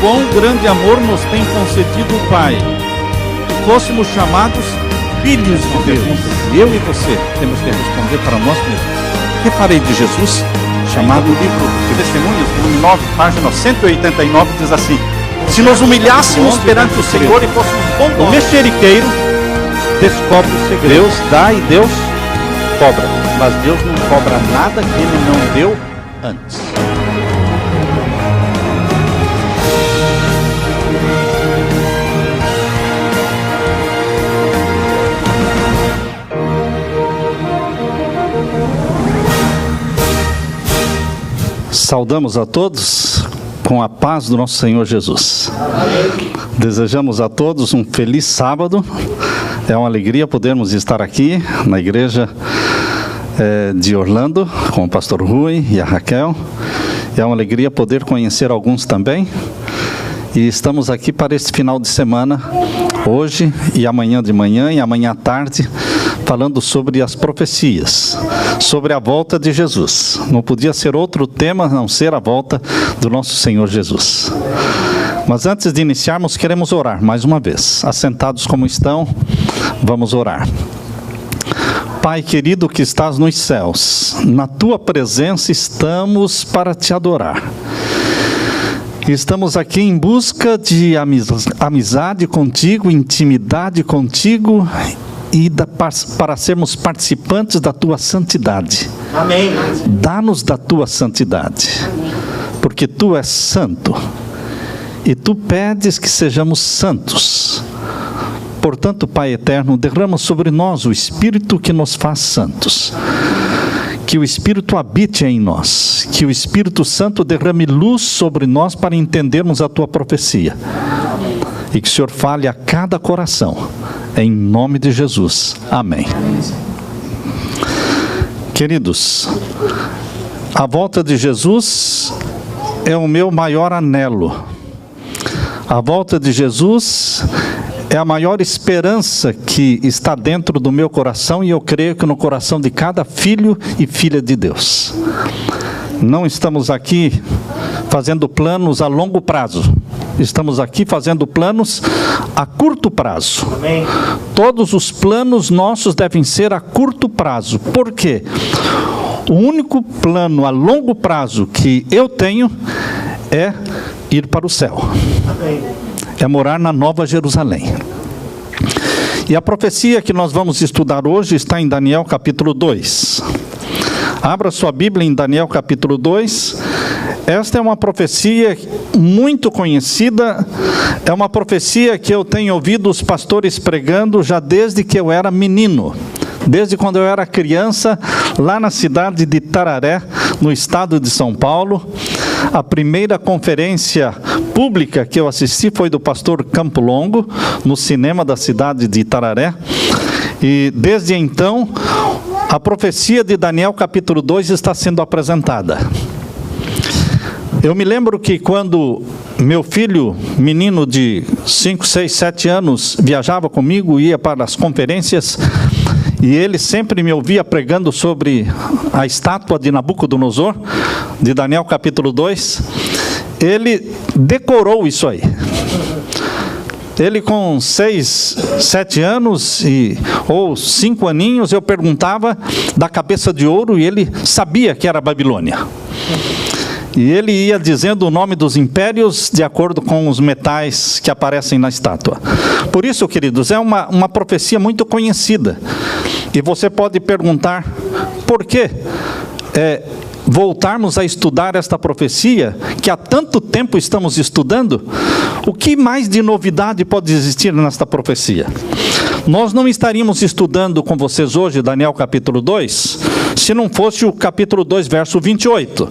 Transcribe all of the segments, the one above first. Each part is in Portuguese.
quão grande amor nos tem concedido o Pai, que fôssemos chamados filhos de Deus. Eu e você temos que responder para nós mesmos. O que farei de Jesus? Chamado livro de Testemunhos, volume 9, página 189, diz assim: se nos humilhássemos perante o Senhor e fôssemos bondosos, o mexeriqueiro descobre o segredo. Deus dá e Deus cobra, mas Deus não cobra nada que Ele não deu antes. Saudamos a todos com a paz do nosso Senhor Jesus. Amém. Desejamos a todos um feliz sábado. É uma alegria podermos estar aqui na igreja de Orlando com o pastor Rui e a Raquel. É uma alegria poder conhecer alguns também. E estamos aqui para esse final de semana, hoje e amanhã de manhã e amanhã à tarde, falando sobre as profecias, sobre a volta de Jesus. Não podia ser outro tema a não ser a volta do nosso Senhor Jesus. Mas antes de iniciarmos, queremos orar mais uma vez. Assentados como estão, vamos orar. Pai querido que estás nos céus, na Tua presença estamos para Te adorar. Estamos aqui em busca de amizade contigo, intimidade contigo e para sermos participantes da Tua santidade. Amém. Dá-nos da Tua santidade, porque Tu és santo e Tu pedes que sejamos santos. Portanto, Pai eterno, derrama sobre nós o Espírito que nos faz santos. Que o Espírito habite em nós, que o Espírito Santo derrame luz sobre nós para entendermos a Tua profecia. E que o Senhor fale a cada coração, em nome de Jesus. Amém. Queridos, a volta de Jesus é o meu maior anelo. A volta de Jesus é a maior esperança que está dentro do meu coração e eu creio que no coração de cada filho e filha de Deus. Não estamos aqui fazendo planos a longo prazo. Estamos aqui fazendo planos a curto prazo. Amém. Todos os planos nossos devem ser a curto prazo. Por quê? O único plano a longo prazo que eu tenho é ir para o céu. Amém. É morar na Nova Jerusalém. E a profecia que nós vamos estudar hoje está em Daniel capítulo 2. Abra sua Bíblia em Daniel capítulo 2. Esta é uma profecia muito conhecida, é uma profecia que eu tenho ouvido os pastores pregando já desde que eu era menino. Desde quando eu era criança, lá na cidade de Tararé, no estado de São Paulo. A primeira conferência pública que eu assisti foi do pastor Campo Longo, no cinema da cidade de Tararé. E desde então, a profecia de Daniel capítulo 2 está sendo apresentada. Eu me lembro que quando meu filho, menino de 5, 6, 7 anos, viajava comigo, ia para as conferências, e ele sempre me ouvia pregando sobre a estátua de Nabucodonosor, de Daniel capítulo 2. Ele decorou isso aí. Ele com 6, 7 anos ou 5 aninhos, eu perguntava da cabeça de ouro e ele sabia que era Babilônia. E ele ia dizendo o nome dos impérios de acordo com os metais que aparecem na estátua. Por isso, queridos, é uma profecia muito conhecida. E você pode perguntar, por que voltarmos a estudar esta profecia, que há tanto tempo estamos estudando? O que mais de novidade pode existir nesta profecia? Nós não estaríamos estudando com vocês hoje Daniel capítulo 2, se não fosse o capítulo 2, verso 28.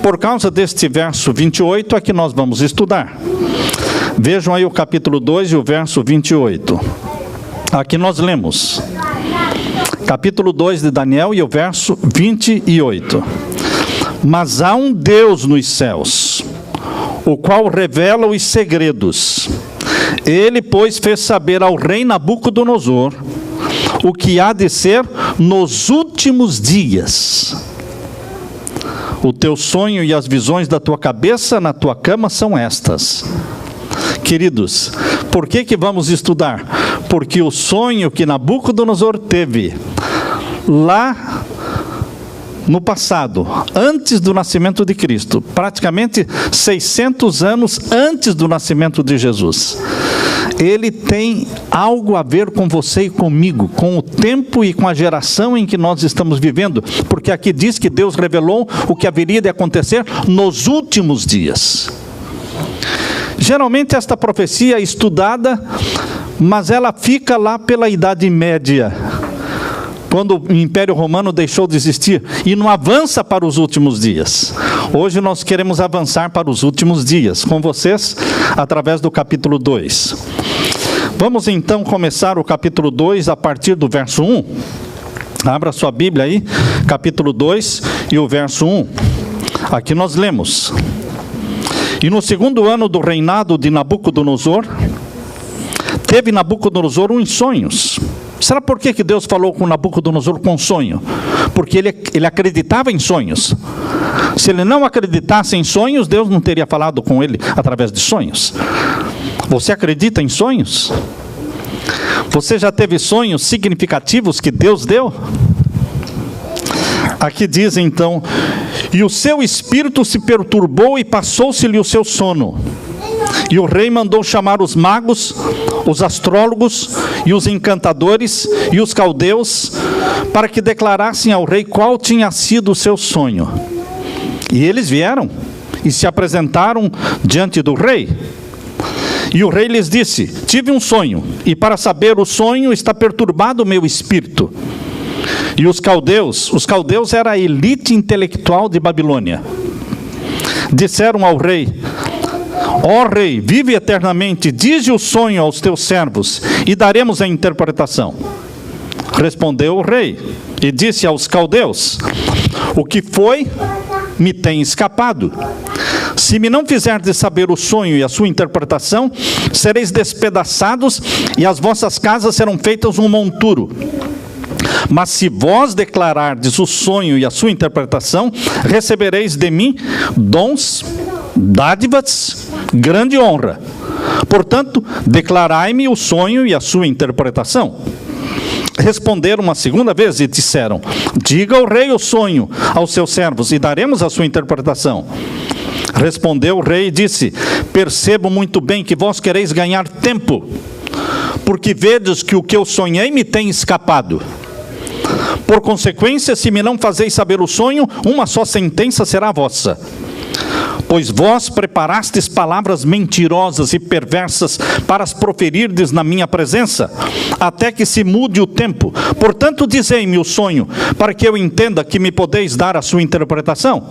Por causa deste verso 28 é que nós vamos estudar. Vejam aí o capítulo 2 e o verso 28. Aqui nós lemos. Capítulo 2 de Daniel e o verso 28. Mas há um Deus nos céus, o qual revela os segredos. Ele, pois, fez saber ao rei Nabucodonosor o que há de ser nos últimos dias. O teu sonho e as visões da tua cabeça na tua cama são estas. Queridos, por que vamos estudar? Porque o sonho que Nabucodonosor teve lá no passado, antes do nascimento de Cristo, praticamente 600 anos antes do nascimento de Jesus, ele tem algo a ver com você e comigo, com o tempo e com a geração em que nós estamos vivendo, porque aqui diz que Deus revelou o que haveria de acontecer nos últimos dias. Geralmente esta profecia é estudada, mas ela fica lá pela Idade Média, quando o Império Romano deixou de existir, e não avança para os últimos dias. Hoje nós queremos avançar para os últimos dias, com vocês, através do capítulo 2. Vamos então começar o capítulo 2 a partir do verso 1. Abra sua Bíblia aí, capítulo 2 e o verso 1. Aqui nós lemos: E no segundo ano do reinado de Nabucodonosor, teve Nabucodonosor uns sonhos. Será por que Deus falou com Nabucodonosor com sonho? Porque ele acreditava em sonhos. Se ele não acreditasse em sonhos, Deus não teria falado com ele através de sonhos. Você acredita em sonhos? Você já teve sonhos significativos que Deus deu? Aqui diz então: E o seu espírito se perturbou e passou-se-lhe o seu sono. E o rei mandou chamar os magos, os astrólogos e os encantadores e os caldeus, para que declarassem ao rei qual tinha sido o seu sonho. E eles vieram e se apresentaram diante do rei. E o rei lhes disse: Tive um sonho, e para saber o sonho está perturbado o meu espírito. E os caldeus era a elite intelectual de Babilônia, disseram ao rei: Ó rei, vive eternamente, dize o sonho aos teus servos, e daremos a interpretação. Respondeu o rei, e disse aos caldeus: O que foi, me tem escapado. Se me não fizerdes saber o sonho e a sua interpretação, sereis despedaçados, e as vossas casas serão feitas um monturo. Mas se vós declarardes o sonho e a sua interpretação, recebereis de mim dons, dádivas, grande honra. Portanto, declarai-me o sonho e a sua interpretação. Responderam uma segunda vez e disseram: Diga ao rei o sonho aos seus servos, e daremos a sua interpretação. Respondeu o rei e disse: Percebo muito bem que vós quereis ganhar tempo, porque vedes que o que eu sonhei me tem escapado. Por consequência, se me não fazeis saber o sonho, uma só sentença será vossa. Pois vós preparastes palavras mentirosas e perversas para as proferirdes na minha presença, até que se mude o tempo. Portanto, dizei-me o sonho, para que eu entenda que me podeis dar a sua interpretação.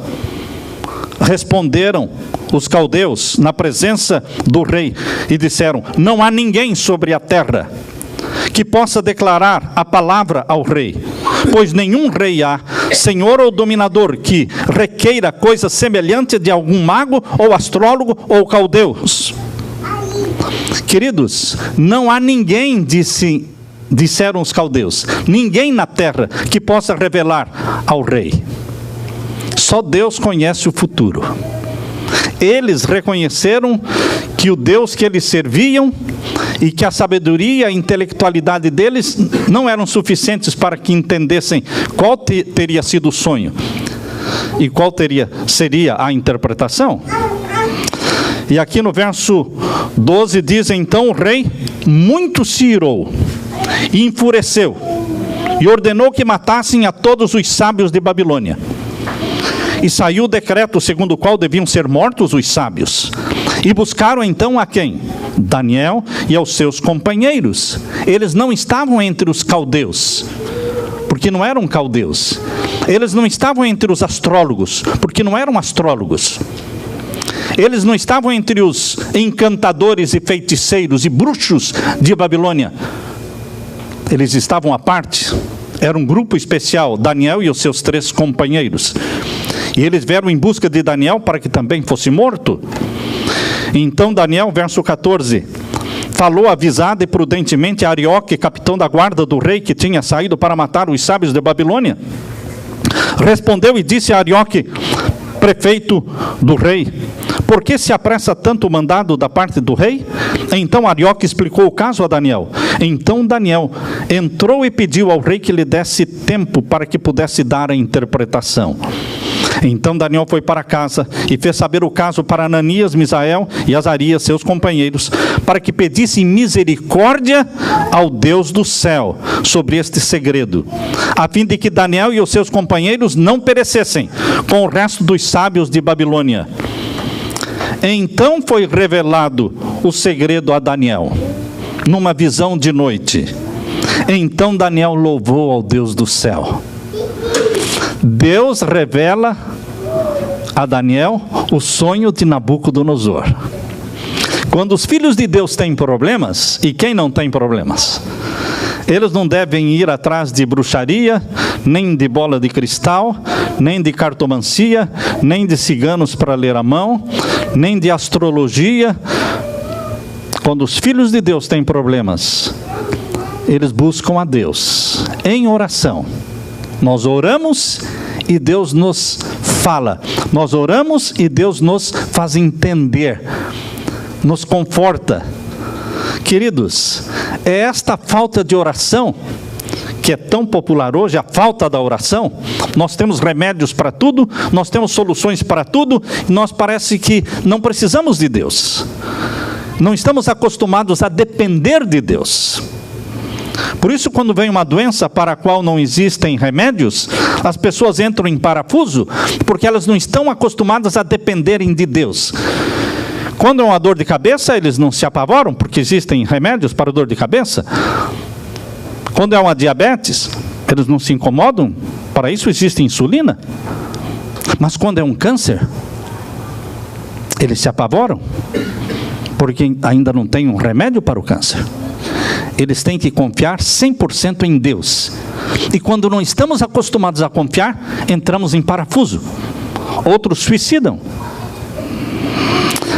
Responderam os caldeus na presença do rei e disseram: Não há ninguém sobre a terra que possa declarar a palavra ao rei, pois nenhum rei há, senhor ou dominador, que requeira coisa semelhante de algum mago ou astrólogo ou caldeus. Queridos, não há ninguém, disseram os caldeus, ninguém na terra que possa revelar ao rei. Só Deus conhece o futuro. Eles reconheceram que o Deus que eles serviam e que a sabedoria e a intelectualidade deles não eram suficientes para que entendessem qual teria sido o sonho e qual seria a interpretação. E aqui no verso 12 diz: Então o rei muito se irou e enfureceu e ordenou que matassem a todos os sábios de Babilônia. E saiu o decreto segundo o qual deviam ser mortos os sábios. E buscaram então a quem? Daniel e aos seus companheiros. Eles não estavam entre os caldeus, porque não eram caldeus. Eles não estavam entre os astrólogos, porque não eram astrólogos. Eles não estavam entre os encantadores e feiticeiros e bruxos de Babilônia. Eles estavam à parte. Era um grupo especial, Daniel e os seus 3 companheiros. E eles vieram em busca de Daniel para que também fosse morto. Então Daniel, verso 14, falou avisado e prudentemente a Arioque, capitão da guarda do rei, que tinha saído para matar os sábios de Babilônia. Respondeu e disse a Arioque: prefeito do rei: por que se apressa tanto o mandado da parte do rei? Então Arioque explicou o caso a Daniel. Então Daniel entrou e pediu ao rei que lhe desse tempo para que pudesse dar a interpretação. Então Daniel foi para casa e fez saber o caso para Ananias, Misael e Azarias, seus companheiros, para que pedissem misericórdia ao Deus do céu sobre este segredo, a fim de que Daniel e os seus companheiros não perecessem com o resto dos sábios de Babilônia. Então foi revelado o segredo a Daniel, numa visão de noite. Então Daniel louvou ao Deus do céu. Deus revela a Daniel o sonho de Nabucodonosor. Quando os filhos de Deus têm problemas, e quem não tem problemas? Eles não devem ir atrás de bruxaria, nem de bola de cristal, nem de cartomancia, nem de ciganos para ler a mão, nem de astrologia. Quando os filhos de Deus têm problemas, eles buscam a Deus em oração. Nós oramos e Deus nos fala. Nós oramos e Deus nos faz entender, nos conforta. Queridos, é esta falta de oração que é tão popular hoje, a falta da oração. Nós temos remédios para tudo, nós temos soluções para tudo, e nós parece que não precisamos de Deus. Não estamos acostumados a depender de Deus. Por isso, quando vem uma doença para a qual não existem remédios, as pessoas entram em parafuso, porque elas não estão acostumadas a dependerem de Deus. Quando é uma dor de cabeça, eles não se apavoram, porque existem remédios para dor de cabeça. Quando é uma diabetes, eles não se incomodam, para isso existe insulina. Mas quando é um câncer, eles se apavoram, porque ainda não tem um remédio para o câncer. Eles têm que confiar 100% em Deus. E quando não estamos acostumados a confiar, entramos em parafuso. Outros suicidam.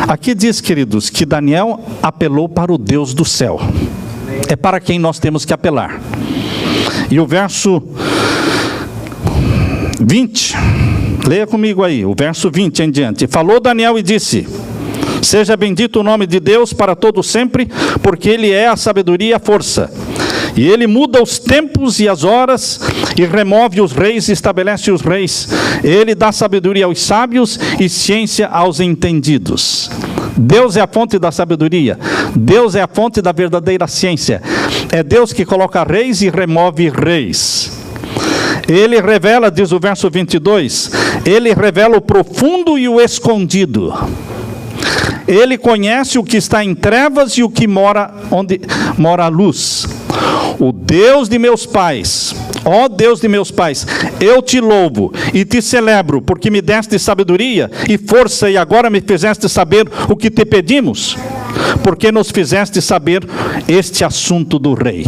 Aqui diz, queridos, que Daniel apelou para o Deus do céu. É para quem nós temos que apelar. E o verso 20, leia comigo aí, o verso 20 em diante. Falou Daniel e disse: seja bendito o nome de Deus para todo sempre, porque Ele é a sabedoria e a força. E Ele muda os tempos e as horas, e remove os reis e estabelece os reis. Ele dá sabedoria aos sábios e ciência aos entendidos. Deus é a fonte da sabedoria. Deus é a fonte da verdadeira ciência. É Deus que coloca reis e remove reis. Ele revela, diz o verso 22, Ele revela o profundo e o escondido. Ele conhece o que está em trevas e o que mora onde mora a luz. O Deus de meus pais, ó Deus de meus pais, eu te louvo e te celebro, porque me deste sabedoria e força, e agora me fizeste saber o que te pedimos, porque nos fizeste saber este assunto do rei.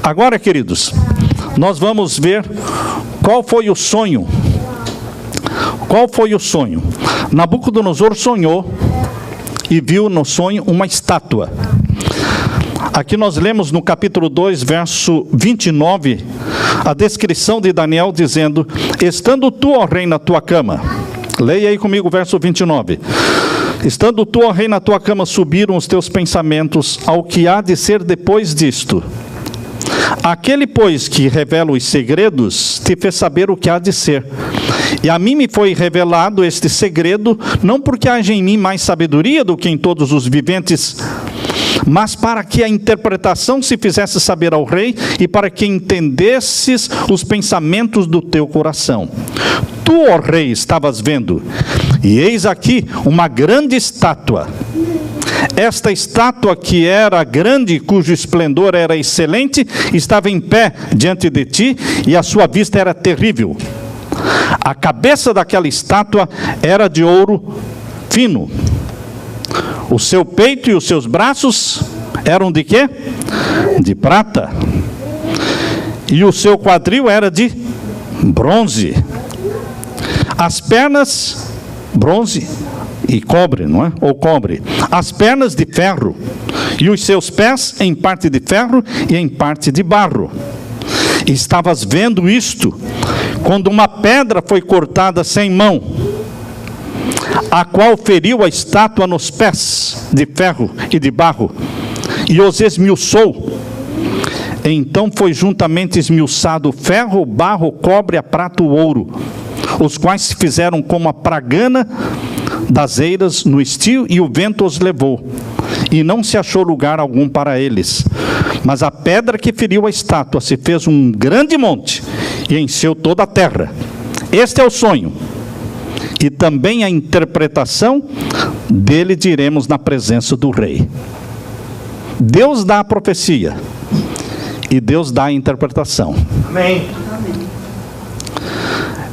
Agora, queridos, nós vamos ver qual foi o sonho. Qual foi o sonho? Nabucodonosor sonhou e viu no sonho uma estátua. Aqui nós lemos no capítulo 2, verso 29, a descrição de Daniel dizendo: estando tu, ó rei, na tua cama. Leia aí comigo o verso 29. Estando tu, ó rei, na tua cama, subiram os teus pensamentos ao que há de ser depois disto. Aquele, pois, que revela os segredos, te fez saber o que há de ser. E a mim me foi revelado este segredo, não porque haja em mim mais sabedoria do que em todos os viventes, mas para que a interpretação se fizesse saber ao rei, e para que entendesses os pensamentos do teu coração. Tu, ó rei, estavas vendo, e eis aqui uma grande estátua. Esta estátua, que era grande, cujo esplendor era excelente, estava em pé diante de ti, e a sua vista era terrível. A cabeça daquela estátua era de ouro fino. O seu peito e os seus braços eram de quê? De prata. E o seu quadril era de bronze. As pernas, bronze e cobre, não é? Ou cobre. As pernas de ferro. E os seus pés em parte de ferro e em parte de barro. E estavas vendo isto, quando uma pedra foi cortada sem mão, a qual feriu a estátua nos pés de ferro e de barro, e os esmiuçou. Então foi juntamente esmiuçado o ferro, o barro, o cobre, a prata, o ouro, os quais se fizeram como a pragana das eiras no estio, e o vento os levou, e não se achou lugar algum para eles. Mas a pedra que feriu a estátua se fez um grande monte, e encheu toda a terra. Este é o sonho, e também a interpretação dele diremos na presença do rei. Deus dá a profecia, e Deus dá a interpretação. Amém.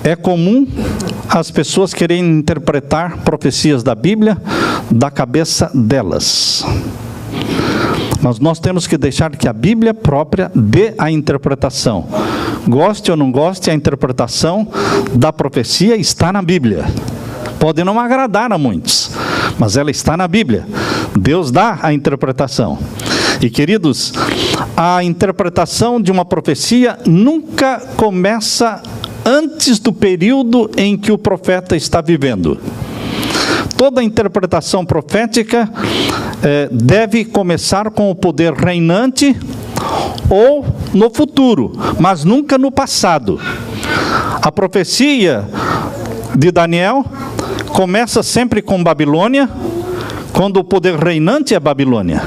É comum as pessoas querem interpretar profecias da Bíblia da cabeça delas. Mas nós temos que deixar que a Bíblia própria dê a interpretação. Goste ou não goste, a interpretação da profecia está na Bíblia. Pode não agradar a muitos, mas ela está na Bíblia. Deus dá a interpretação. E queridos, a interpretação de uma profecia nunca começa antes do período em que o profeta está vivendo. Toda interpretação profética deve começar com o poder reinante ou no futuro, mas nunca no passado. A profecia de Daniel começa sempre com Babilônia, quando o poder reinante é Babilônia.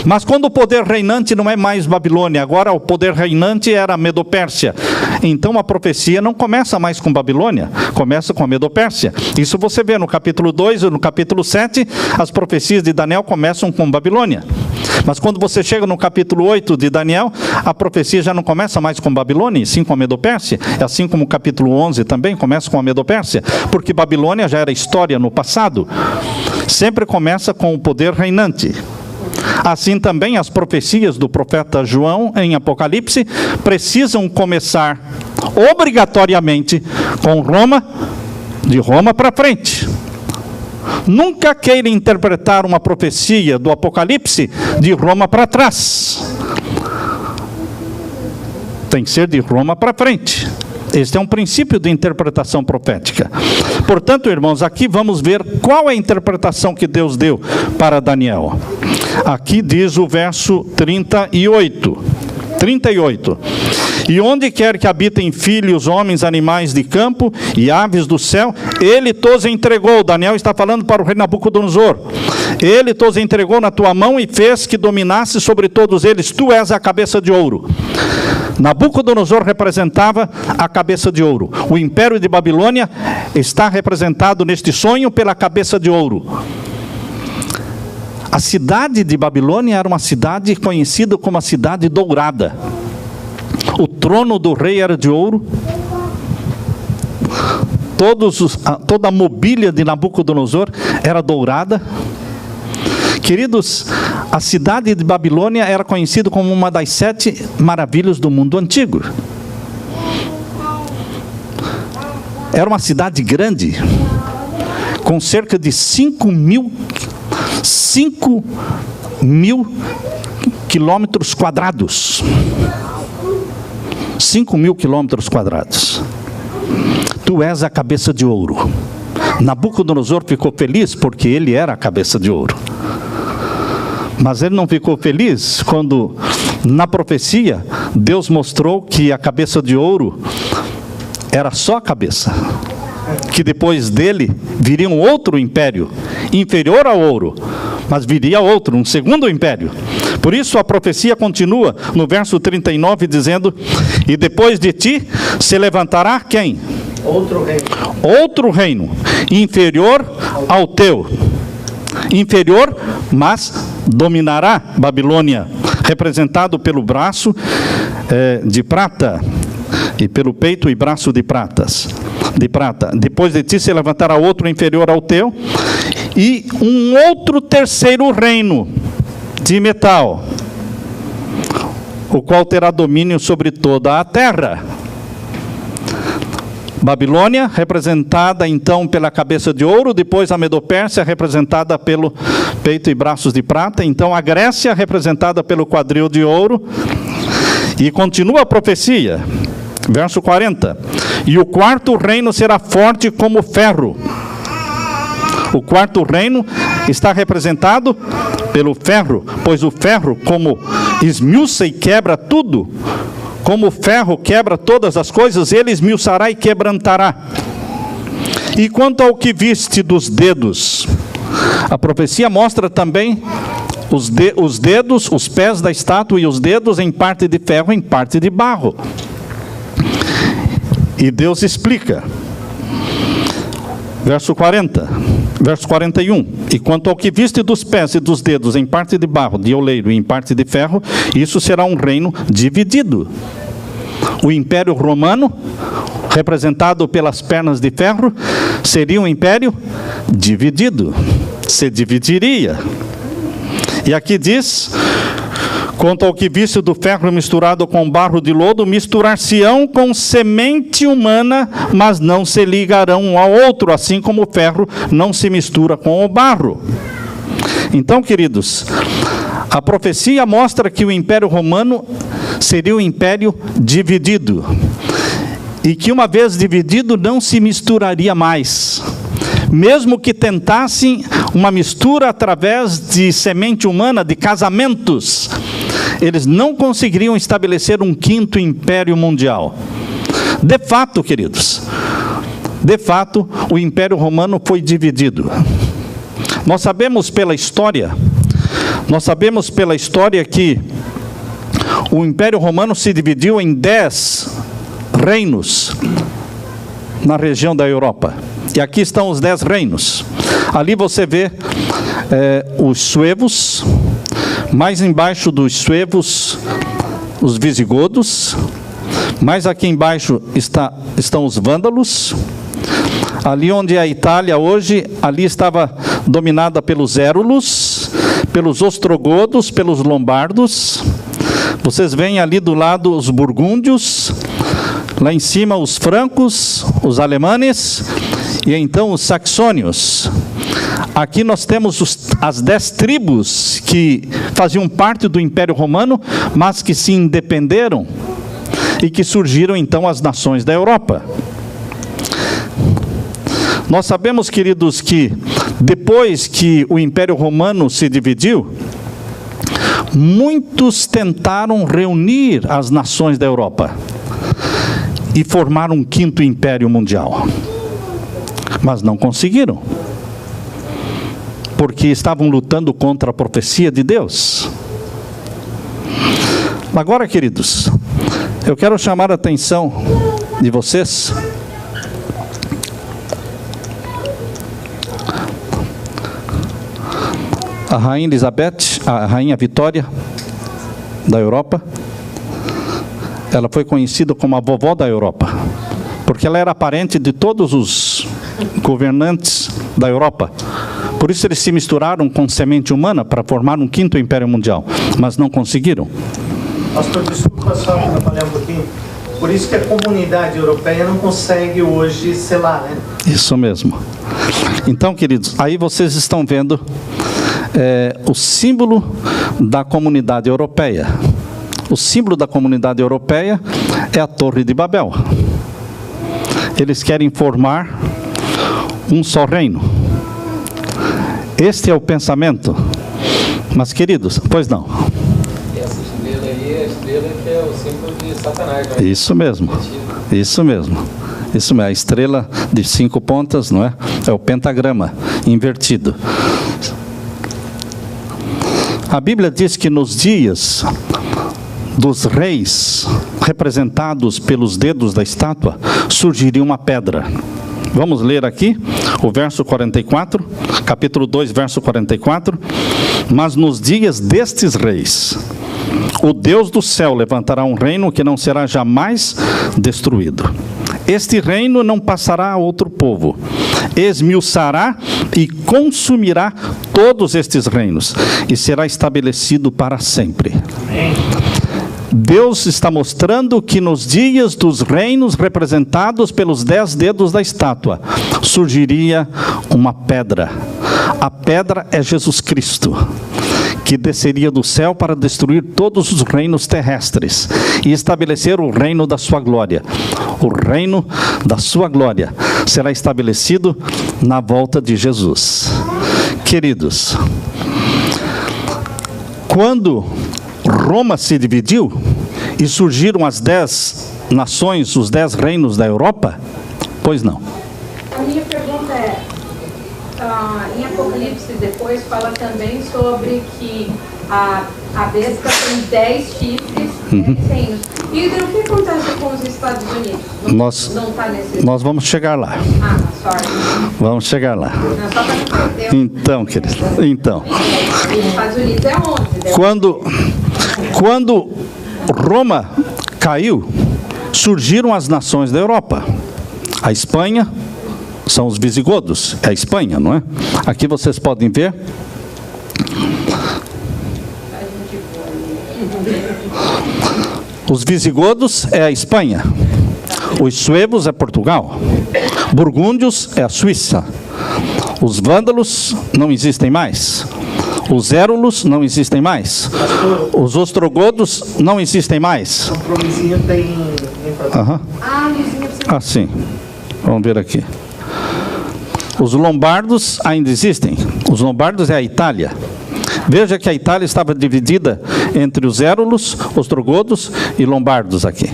Mas quando o poder reinante não é mais Babilônia, agora o poder reinante era a Medo-Pérsia. Então a profecia não começa mais com Babilônia, começa com a Medo-Pérsia. Isso você vê no capítulo 2 e no capítulo 7, as profecias de Daniel começam com Babilônia. Mas quando você chega no capítulo 8 de Daniel, a profecia já não começa mais com Babilônia, e sim com a Medo-Pérsia. Assim como o capítulo 11 também começa com a Medo-Pérsia, porque Babilônia já era história no passado. Sempre começa com o poder reinante. Assim também as profecias do profeta João em Apocalipse precisam começar obrigatoriamente com Roma, de Roma para frente. Nunca queira interpretar uma profecia do Apocalipse de Roma para trás. Tem que ser de Roma para frente. Este é um princípio de interpretação profética. Portanto, irmãos, aqui vamos ver qual é a interpretação que Deus deu para Daniel. Aqui diz o verso 38. E onde quer que habitem filhos, homens, animais de campo e aves do céu, ele tos entregou. Daniel está falando para o rei Nabucodonosor. Ele tos entregou na tua mão e fez que dominasse sobre todos eles. Tu és a cabeça de ouro. Nabucodonosor representava a cabeça de ouro. O império de Babilônia está representado neste sonho pela cabeça de ouro. A cidade de Babilônia era uma cidade conhecida como a cidade dourada. O trono do rei era de ouro. Toda a mobília de Nabucodonosor era dourada. Queridos, a cidade de Babilônia era conhecida como uma das 7 maravilhas do mundo antigo. Era uma cidade grande, com cerca de 5 mil quilômetros quadrados. 5 mil quilômetros quadrados. Tu és a cabeça de ouro. Nabucodonosor ficou feliz porque ele era a cabeça de ouro. Mas ele não ficou feliz quando, na profecia, Deus mostrou que a cabeça de ouro era só a cabeça. Que depois dele viria um outro império, inferior ao ouro, mas viria outro, um segundo império. Por isso a profecia continua no verso 39, dizendo: e depois de ti se levantará quem? Outro reino. Outro reino, inferior ao teu. Inferior, mas dominará Babilônia, representado pelo braço de prata, e pelo peito e braço de prata. Depois de ti se levantará outro inferior ao teu, e um outro terceiro reino de metal, o qual terá domínio sobre toda a terra. Babilônia, representada então pela cabeça de ouro, depois a Medo-Pérsia, representada pelo peito e braços de prata, então a Grécia, representada pelo quadril de ouro, e continua a profecia, verso 40, e o quarto reino será forte como ferro, O quarto reino está representado pelo ferro, pois o ferro, como esmiuça e quebra tudo, como o ferro quebra todas as coisas, ele esmiuçará e quebrantará. E quanto ao que viste dos dedos, a profecia mostra também os dedos, os pés da estátua e os dedos em parte de ferro, em parte de barro. E Deus explica. Verso 41. E quanto ao que viste dos pés e dos dedos em parte de barro, de oleiro e em parte de ferro, isso será um reino dividido. O Império Romano, representado pelas pernas de ferro, seria um império dividido. Se dividiria. E aqui diz: quanto ao que viste do ferro misturado com barro de lodo, misturar-se-ão com semente humana, mas não se ligarão um ao outro, assim como o ferro não se mistura com o barro. Então, queridos, a profecia mostra que o Império Romano seria um império dividido, e que uma vez dividido não se misturaria mais. Mesmo que tentassem uma mistura através de semente humana, de casamentos, eles não conseguiriam estabelecer um quinto império mundial. De fato, queridos, de fato, o Império Romano foi dividido. Nós sabemos pela história que o Império Romano se dividiu em 10 reinos na região da Europa. E aqui estão os 10 reinos. Ali você vê os suevos, mais embaixo dos suevos, os visigodos, mais aqui embaixo estão os vândalos. Ali onde é a Itália hoje, ali estava dominada pelos érulos, pelos ostrogodos, pelos lombardos. Vocês veem ali do lado os burgúndios, lá em cima os francos, os alemães, e então os saxônios. Aqui nós temos as 10 tribos que faziam parte do Império Romano, mas que se independeram e que surgiram então as nações da Europa. Nós sabemos, queridos, que depois que o Império Romano se dividiu, muitos tentaram reunir as nações da Europa e formar um quinto império mundial. Mas não conseguiram, porque estavam lutando contra a profecia de Deus. Agora, queridos, eu quero chamar a atenção de vocês a Rainha Elizabeth, a Rainha Vitória da Europa. Ela foi conhecida como a vovó da Europa, porque ela era parente de todos os governantes da Europa. Por isso eles se misturaram com semente humana para formar um quinto império mundial, mas não conseguiram. Pastor, desculpa só atrapalhar um pouquinho. Por isso que a comunidade europeia não consegue hoje selar, né? Isso mesmo. Então, queridos, aí vocês estão vendo o símbolo da comunidade europeia. O símbolo da comunidade europeia é a Torre de Babel. Eles querem formar um só reino. Este é o pensamento. Mas, queridos, pois não. E essa estrela aí é a estrela que é o símbolo de Satanás, não é? Isso mesmo. Isso mesmo. Isso mesmo. A estrela de 5 pontas, não é? É o pentagrama invertido. A Bíblia diz que nos dias dos reis, representados pelos dedos da estátua, surgiria uma pedra. Vamos ler aqui o verso 44, capítulo 2, verso 44. Mas nos dias destes reis, o Deus do céu levantará um reino que não será jamais destruído. Este reino não passará a outro povo. Esmiuçará e consumirá todos estes reinos, e será estabelecido para sempre. Amém. Deus está mostrando que nos dias dos reinos representados pelos 10 dedos da estátua, surgiria uma pedra. A pedra é Jesus Cristo, que desceria do céu para destruir todos os reinos terrestres e estabelecer o reino da sua glória. O reino da sua glória será estabelecido na volta de Jesus. Queridos, quando Roma se dividiu e surgiram as 10 nações, os 10 reinos da Europa, pois não. A minha pergunta é, em Apocalipse depois fala também sobre que a besta tem 10 chifres, 10 reinos. E o que acontece com os Estados Unidos? Não tá nesse... Nós vamos chegar lá. Sorry. Vamos chegar lá. Não, só para não perder. Então, querido, então. Os Estados Unidos é onde? Quando Roma caiu, surgiram as nações da Europa. A Espanha, são os visigodos, é a Espanha, não é? Aqui vocês podem ver. Os visigodos é a Espanha. Os suevos é Portugal. Burgúndios é a Suíça. Os vândalos não existem mais. Os érulos não existem mais. Os ostrogodos não existem mais. O Luizinho tem... Sim. Vamos ver aqui. Os lombardos ainda existem. Os lombardos é a Itália. Veja que a Itália estava dividida entre os érulos, ostrogodos e lombardos aqui.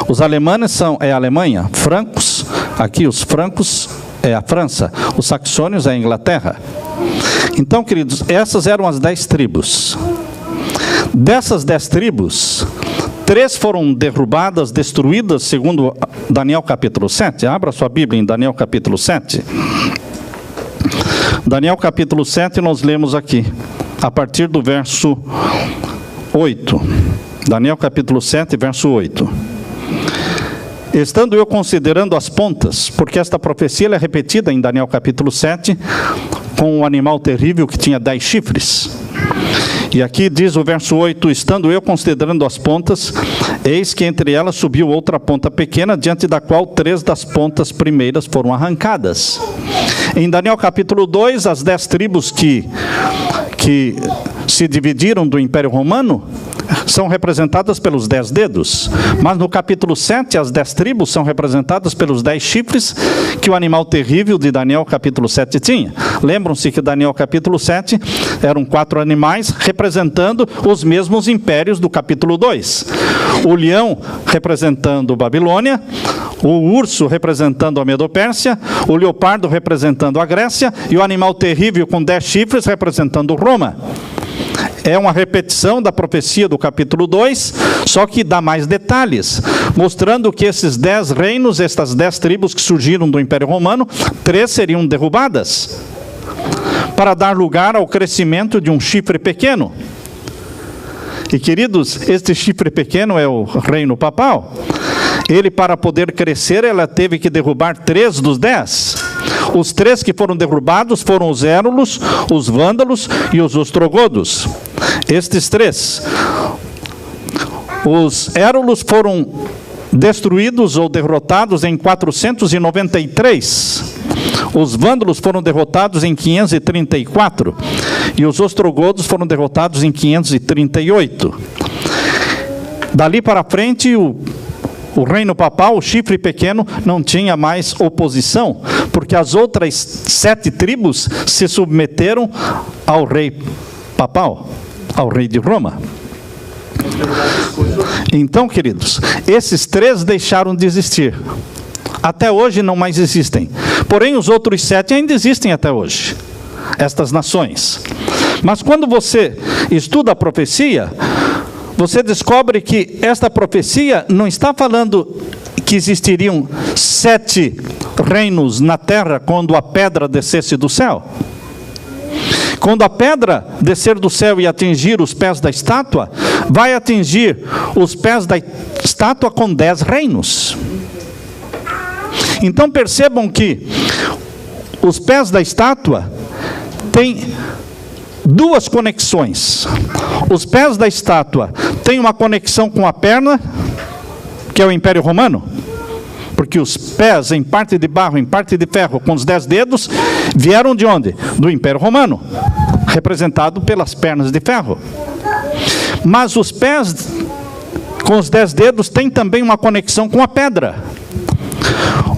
Os alemães é a Alemanha, francos, aqui os francos é a França, os saxônios é a Inglaterra. Então, queridos, essas eram as 10 tribos. Dessas 10 tribos, 3 foram derrubadas, destruídas, segundo Daniel capítulo 7. Abra sua Bíblia em Daniel capítulo 7. Daniel capítulo 7, nós lemos aqui, a partir do verso 8. Daniel capítulo 7, verso 8. Estando eu considerando as pontas, porque esta profecia é repetida em Daniel capítulo 7, com um animal terrível que tinha 10 chifres. E aqui diz o verso 8, estando eu considerando as pontas, eis que entre elas subiu outra ponta pequena, diante da qual 3 das pontas primeiras foram arrancadas. Em Daniel capítulo 2, as 10 tribos que se dividiram do Império Romano são representadas pelos 10 dedos. Mas no capítulo 7, as 10 tribos são representadas pelos 10 chifres que o animal terrível de Daniel capítulo 7 tinha. Lembram-se que Daniel capítulo 7 eram 4 animais representando os mesmos impérios do capítulo 2. O leão representando Babilônia, o urso representando a Medo-Pérsia, o leopardo representando a Grécia e o animal terrível com 10 chifres representando Roma. É uma repetição da profecia do capítulo 2, só que dá mais detalhes, mostrando que esses 10 reinos, estas 10 tribos que surgiram do Império Romano, 3 seriam derrubadas, para dar lugar ao crescimento de um chifre pequeno. E, queridos, este chifre pequeno é o reino papal. Ele, para poder crescer, ela teve que derrubar 3 dos 10. Os 3 que foram derrubados foram os érulos, os vândalos e os ostrogodos. Estes 3. Os érulos foram destruídos ou derrotados em 493. Os vândalos foram derrotados em 534. E os ostrogodos foram derrotados em 538. Dali para frente, o reino papal, o chifre pequeno, não tinha mais oposição, porque as outras 7 tribos se submeteram ao rei papal, ao rei de Roma. Então, queridos, esses 3 deixaram de existir. Até hoje não mais existem. Porém, os outros 7 ainda existem até hoje, estas nações. Mas quando você estuda a profecia, você descobre que esta profecia não está falando que existiriam 7 reinos na terra quando a pedra descesse do céu. Quando a pedra descer do céu e atingir os pés da estátua, vai atingir os pés da estátua com 10 reinos. Então percebam que os pés da estátua têm 2 conexões. Os pés da estátua têm uma conexão com a perna, que é o Império Romano, porque os pés, em parte de barro, em parte de ferro, com os 10 dedos, vieram de onde? Do Império Romano, representado pelas pernas de ferro. Mas os pés com os 10 dedos têm também uma conexão com a pedra,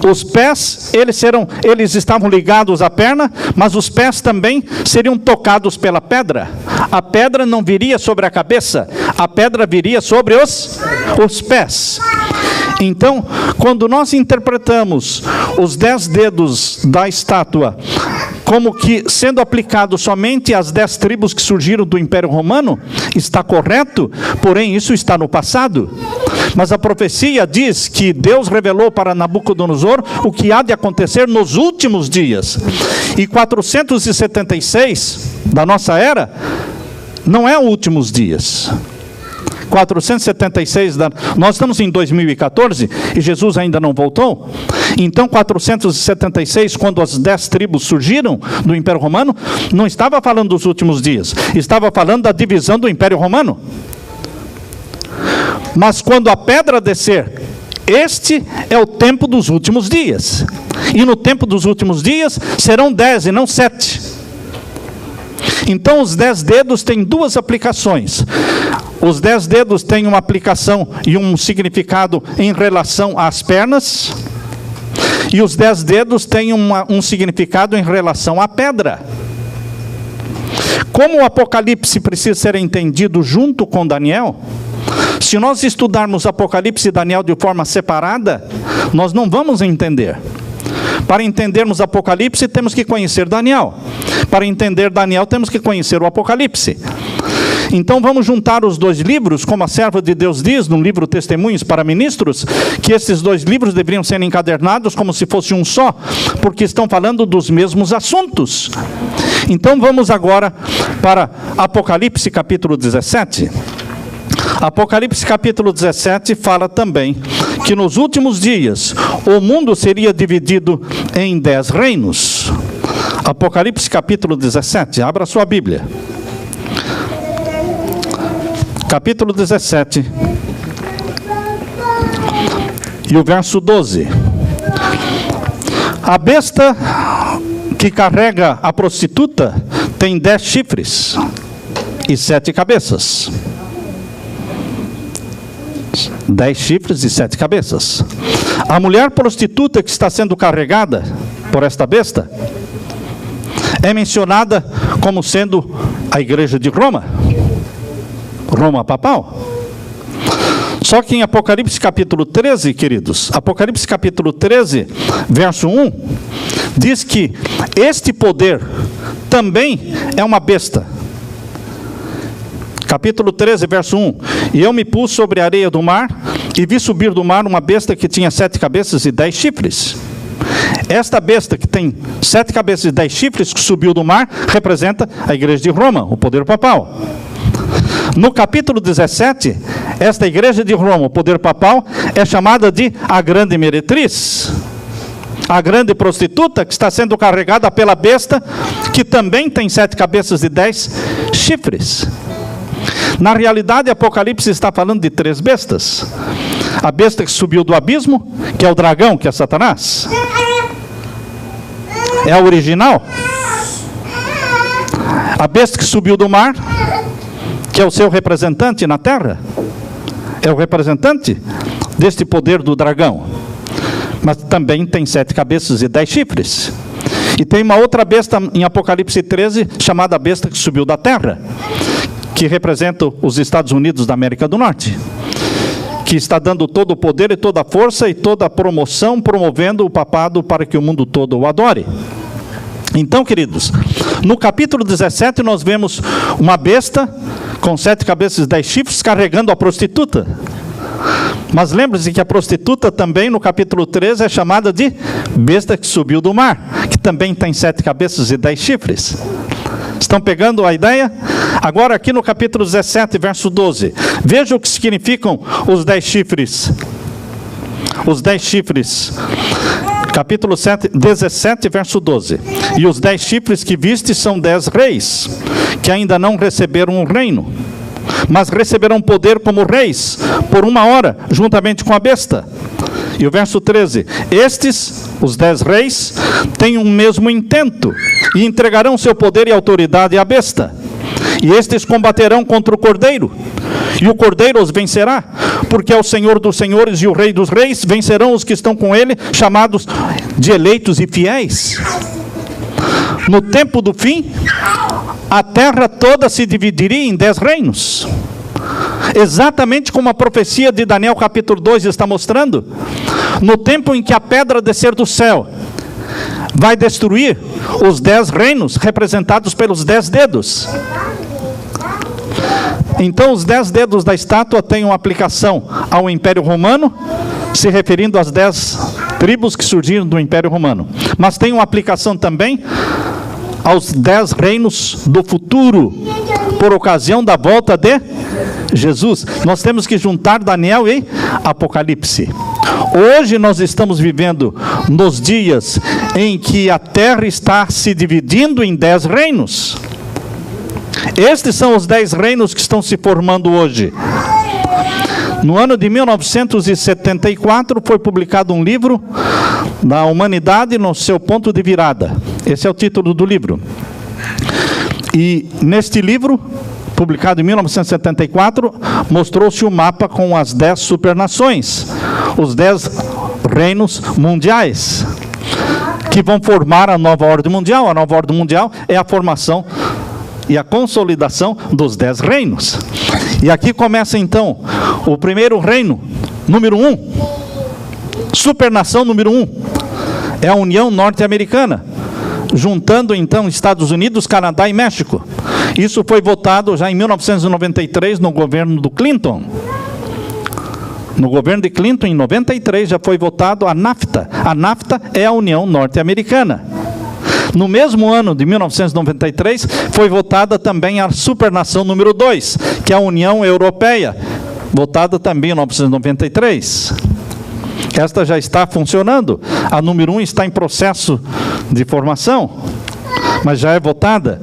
Os pés, eles estavam ligados à perna, mas os pés também seriam tocados pela pedra. A pedra não viria sobre a cabeça, a pedra viria sobre os pés. Então, quando nós interpretamos os 10 dedos da estátua como que sendo aplicado somente às 10 tribos que surgiram do Império Romano, está correto, porém isso está no passado. Mas a profecia diz que Deus revelou para Nabucodonosor o que há de acontecer nos últimos dias. E 476 da nossa era não é os últimos dias. 476, nós estamos em 2014 e Jesus ainda não voltou. Então 476, quando as 10 tribos surgiram do Império Romano, não estava falando dos últimos dias, estava falando da divisão do Império Romano. Mas quando a pedra descer, este é o tempo dos últimos dias. E no tempo dos últimos dias serão 10 e não 7. Então os 10 dedos têm duas aplicações. Os 10 dedos têm uma aplicação e um significado em relação às pernas. E os 10 dedos têm um significado em relação à pedra. Como o Apocalipse precisa ser entendido junto com Daniel, se nós estudarmos Apocalipse e Daniel de forma separada, nós não vamos entender. Para entendermos Apocalipse, temos que conhecer Daniel. Para entender Daniel, temos que conhecer o Apocalipse. Então vamos juntar os dois livros, como a serva de Deus diz no livro Testemunhos para Ministros, que esses dois livros deveriam ser encadernados como se fosse um só, porque estão falando dos mesmos assuntos. Então vamos agora para Apocalipse capítulo 17. Apocalipse capítulo 17 fala também que nos últimos dias o mundo seria dividido em 10 reinos. Apocalipse capítulo 17, abra sua Bíblia. Capítulo 17 e o verso 12. A besta que carrega a prostituta tem 10 chifres e 7 cabeças. 10 chifres e 7 cabeças. A mulher prostituta que está sendo carregada por esta besta é mencionada como sendo a igreja de Roma, Roma papal. Só que em Apocalipse capítulo 13, queridos, Apocalipse capítulo 13, verso 1, diz que este poder também é uma besta. Capítulo 13, verso 1. E eu me pus sobre a areia do mar, e vi subir do mar uma besta que tinha 7 cabeças e 10 chifres. Esta besta que tem 7 cabeças e 10 chifres, que subiu do mar, representa a igreja de Roma, o poder papal. No capítulo 17, esta igreja de Roma, o poder papal, é chamada de a grande meretriz. A grande prostituta que está sendo carregada pela besta, que também tem 7 cabeças e 10 chifres. Na realidade, Apocalipse está falando de 3 bestas. A besta que subiu do abismo, que é o dragão, que é Satanás. É a original. A besta que subiu do mar, que é o seu representante na terra. É o representante deste poder do dragão. Mas também tem 7 cabeças e 10 chifres. E tem uma outra besta em Apocalipse 13, chamada besta que subiu da terra, que representa os Estados Unidos da América do Norte, que está dando todo o poder e toda a força e toda a promoção, promovendo o papado para que o mundo todo o adore. Então, queridos, no capítulo 17 nós vemos uma besta com 7 cabeças e 10 chifres carregando a prostituta. Mas lembre-se que a prostituta também no capítulo 13 é chamada de besta que subiu do mar, que também tem 7 cabeças e 10 chifres. Estão pegando a ideia? Agora aqui no capítulo 17, verso 12. Veja o que significam os 10 chifres. Os 10 chifres. Capítulo 17, verso 12. E os 10 chifres que viste são 10 reis, que ainda não receberam um reino, mas receberão poder como reis, por 1 hora, juntamente com a besta. E o verso 13. Estes, os 10 reis, têm um mesmo intento, e entregarão seu poder e autoridade à besta. E estes combaterão contra o cordeiro, E o Cordeiro os vencerá, porque é o Senhor dos senhores e o Rei dos reis. Vencerão os que estão com ele, chamados de eleitos e fiéis. No tempo do fim, a terra toda se dividiria em 10 reinos. Exatamente como a profecia de Daniel capítulo 2 está mostrando. No tempo em que a pedra descer do céu vai destruir os 10 reinos representados pelos 10 dedos. Então os 10 dedos da estátua têm uma aplicação ao Império Romano, se referindo às 10 tribos que surgiram do Império Romano. Mas tem uma aplicação também aos 10 reinos do futuro, por ocasião da volta de Jesus. Nós temos que juntar Daniel e Apocalipse. Hoje nós estamos vivendo nos dias em que a terra está se dividindo em 10 reinos. Estes são os 10 reinos que estão se formando hoje. No ano de 1974 foi publicado um livro da humanidade no seu ponto de virada. Esse é o título do livro. E neste livro, publicado em 1974, mostrou-se o mapa com as 10 supernações, os 10 reinos mundiais, que vão formar a nova ordem mundial. A nova ordem mundial é a formação e a consolidação dos 10 reinos. E aqui começa então o primeiro reino, número 1, supernação número 1, é a União Norte-Americana, juntando então Estados Unidos, Canadá e México. Isso foi votado já em 1993 no governo do Clinton. No governo de Clinton, em 93, já foi votado a NAFTA. A NAFTA é a União Norte-Americana. No mesmo ano de 1993, foi votada também a supernação número 2, que é a União Europeia, votada também em 1993. Esta já está funcionando. A número 1 está em processo de formação, mas já é votada.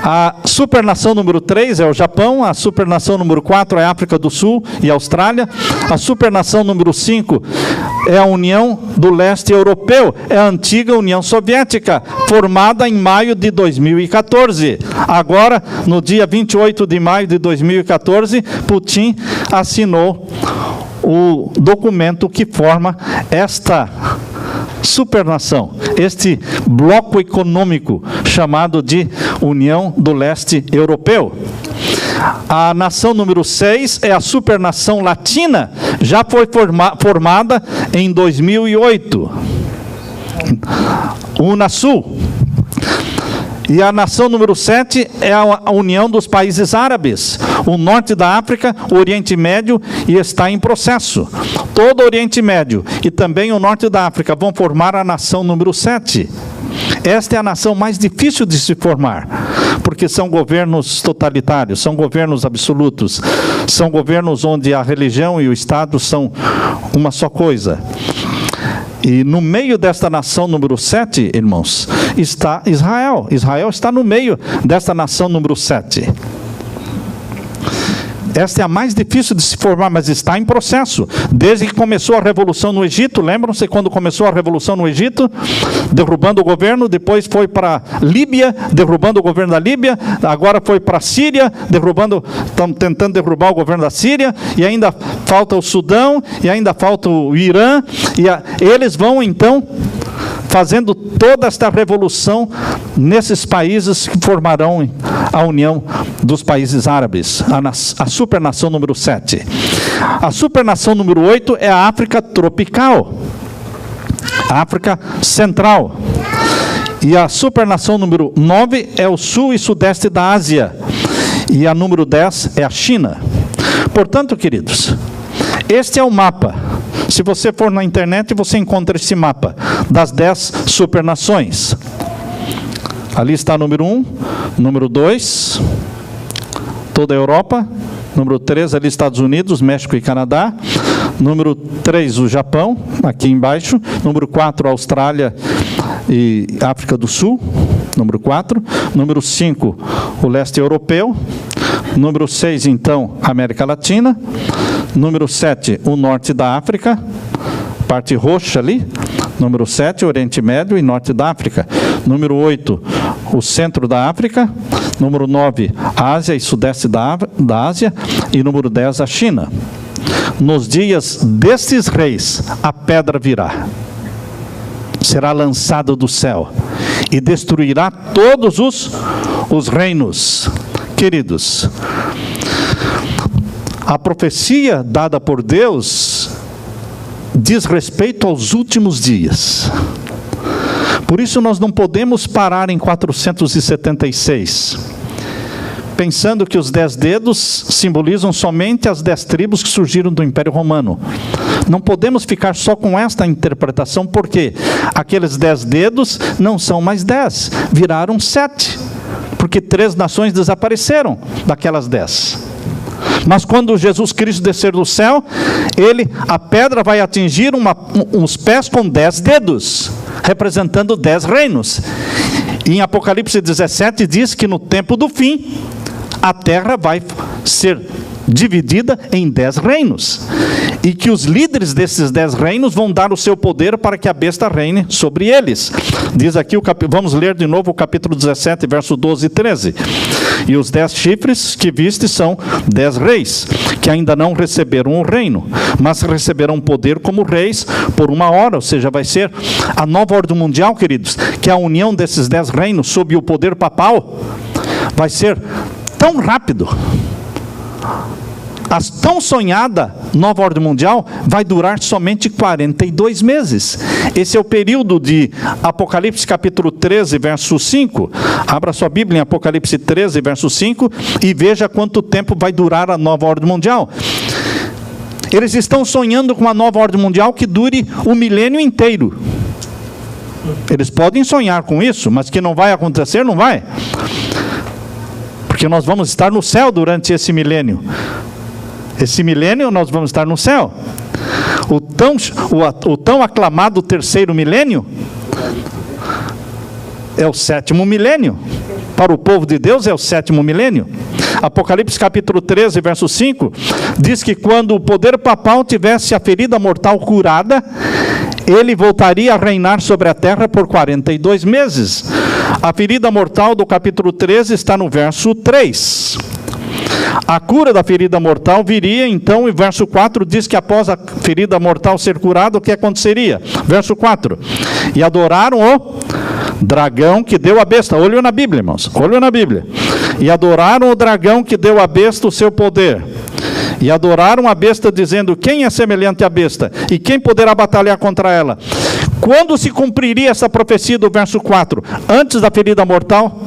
A supernação número 3 é o Japão, a supernação número 4 é a África do Sul e Austrália, a supernação número 5 é a União do Leste Europeu, é a antiga União Soviética, formada em maio de 2014. Agora, no dia 28 de maio de 2014, Putin assinou o documento que forma esta supernação, este bloco econômico chamado de União do Leste Europeu. A nação número 6 é a supernação latina, já foi formada em 2008, Unasul. E a nação número 7 é a União dos Países Árabes, o norte da África, o Oriente Médio, e está em processo. Todo o Oriente Médio e também o norte da África vão formar a nação número 7. Esta é a nação mais difícil de se formar, porque são governos totalitários, são governos absolutos, são governos onde a religião e o Estado são uma só coisa. E no meio desta nação número 7, irmãos, está Israel. Israel está no meio desta nação número 7. Esta é a mais difícil de se formar, mas está em processo. Desde que começou a Revolução no Egito, lembram-se quando começou a Revolução no Egito? Derrubando o governo, depois foi para a Líbia, derrubando o governo da Líbia, agora foi para a Síria, estão tentando derrubar o governo da Síria, e ainda falta o Sudão, e ainda falta o Irã, e eles vão então fazendo toda esta revolução nesses países que formarão a União dos Países Árabes, a supernação número 7. A supernação número 8 é a África tropical, a África central. E a supernação número 9 é o sul e sudeste da Ásia. E a número 10 é a China. Portanto, queridos, este é o mapa. Se você for na internet, você encontra esse mapa das 10 supernações. Ali está o número 1, número 2, toda a Europa. Número 3, ali Estados Unidos, México e Canadá. Número 3, o Japão, aqui embaixo. Número 4, Austrália e África do Sul. Número 4. Número 5, o leste europeu. Número 6, então, América Latina. Número 7, o norte da África, parte roxa ali. Número 7, Oriente Médio e norte da África. Número 8, o centro da África. Número 9, Ásia e Sudeste da Ásia. E número 10, a China. Nos dias destes reis, a pedra virá, será lançada do céu e destruirá todos os reinos. Queridos, a profecia dada por Deus diz respeito aos últimos dias. Por isso nós não podemos parar em 476, pensando que os 10 dedos simbolizam somente as 10 tribos que surgiram do Império Romano. Não podemos ficar só com esta interpretação, porque aqueles 10 dedos não são mais 10, viraram 7, porque 3 nações desapareceram daquelas 10. Mas quando Jesus Cristo descer do céu, a pedra vai atingir uns pés com 10 dedos, representando 10 reinos. E em Apocalipse 17 diz que no tempo do fim, a terra vai ser dividida em 10 reinos. E que os líderes desses 10 reinos vão dar o seu poder para que a besta reine sobre eles. Diz aqui, vamos ler de novo o capítulo 17, verso 12 e 13. E os 10 chifres que viste são 10 reis, que ainda não receberam o reino, mas receberão poder como reis por 1 hora, ou seja, vai ser a nova ordem mundial, queridos, que é a união desses 10 reinos sob o poder papal. Vai ser tão rápido. A tão sonhada nova ordem mundial vai durar somente 42 meses. Esse é o período de Apocalipse capítulo 13, verso 5. Abra sua Bíblia em Apocalipse 13, verso 5, e veja quanto tempo vai durar a nova ordem mundial. Eles estão sonhando com uma nova ordem mundial que dure o milênio inteiro. Eles podem sonhar com isso, mas que não vai acontecer, não vai. Porque nós vamos estar no céu durante esse milênio. Esse milênio nós vamos estar no céu. O tão aclamado terceiro milênio é o 7º milênio. Para o povo de Deus é o 7º milênio. Apocalipse capítulo 13, verso 5, diz que quando o poder papal tivesse a ferida mortal curada, ele voltaria a reinar sobre a terra por 42 meses. A ferida mortal do capítulo 13 está no verso 3. A cura da ferida mortal viria, então, e verso 4 diz que após a ferida mortal ser curada, o que aconteceria? Verso 4. E adoraram o dragão que deu a besta. Olho na Bíblia, irmãos. Olho na Bíblia. E adoraram o dragão que deu a besta o seu poder. E adoraram a besta, dizendo: quem é semelhante à besta? E quem poderá batalhar contra ela? Quando se cumpriria essa profecia do verso 4? Antes da ferida mortal?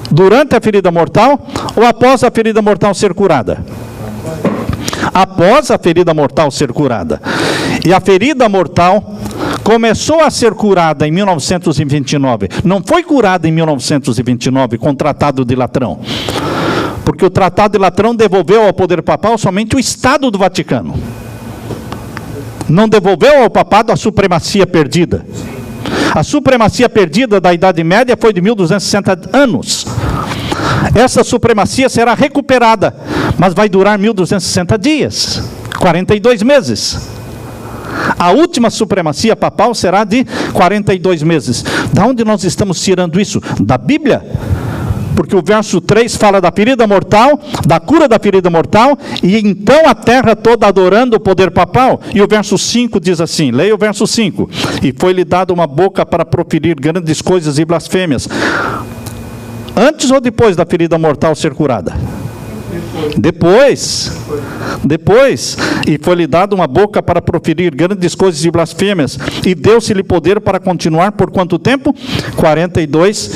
Durante a ferida mortal? Ou após a ferida mortal ser curada? Após a ferida mortal ser curada. E a ferida mortal começou a ser curada em 1929. Não foi curada em 1929 com o Tratado de Latrão. Porque o Tratado de Latrão devolveu ao poder papal somente o Estado do Vaticano. Não devolveu ao papado a supremacia perdida. A supremacia perdida da Idade Média foi de 1260 anos. Essa supremacia será recuperada, mas vai durar 1260 dias, 42 meses. A última supremacia papal será de 42 meses. Da onde nós estamos tirando isso? Da Bíblia. Porque o verso 3 fala da ferida mortal, da cura da ferida mortal, e então a terra toda adorando o poder papal. E o verso 5 diz assim, leia o verso 5. E foi-lhe dada uma boca para proferir grandes coisas e blasfêmias. Antes ou depois da ferida mortal ser curada? Depois, e foi-lhe dada uma boca para proferir grandes coisas e blasfêmias, e deu-se-lhe poder para continuar por quanto tempo? 42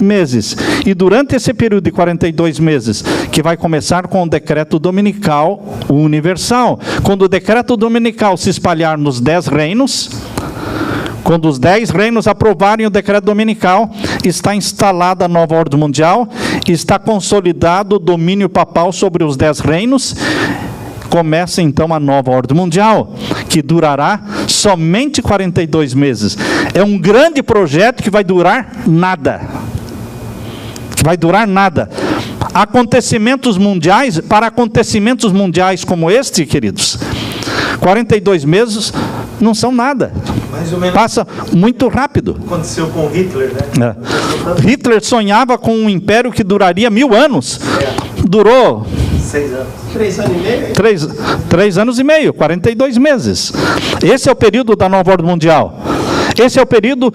meses. E durante esse período de 42 meses, que vai começar com o decreto dominical universal, quando o decreto dominical se espalhar nos 10 reinos, quando os 10 reinos aprovarem o decreto dominical, está instalada a nova ordem mundial, está consolidado o domínio papal sobre os 10 reinos, começa então a nova ordem mundial, que durará somente 42 meses. É um grande projeto que vai durar nada. Vai durar nada. Acontecimentos mundiais, para acontecimentos mundiais como este, queridos, 42 meses não são nada. Mais ou menos. Passa muito rápido. Aconteceu com Hitler, né? Hitler sonhava com um império que duraria 1000 anos. Durou 6 anos. 3 anos e meio? 3 anos e meio, 42 meses. Esse é o período da nova ordem mundial. Esse é o período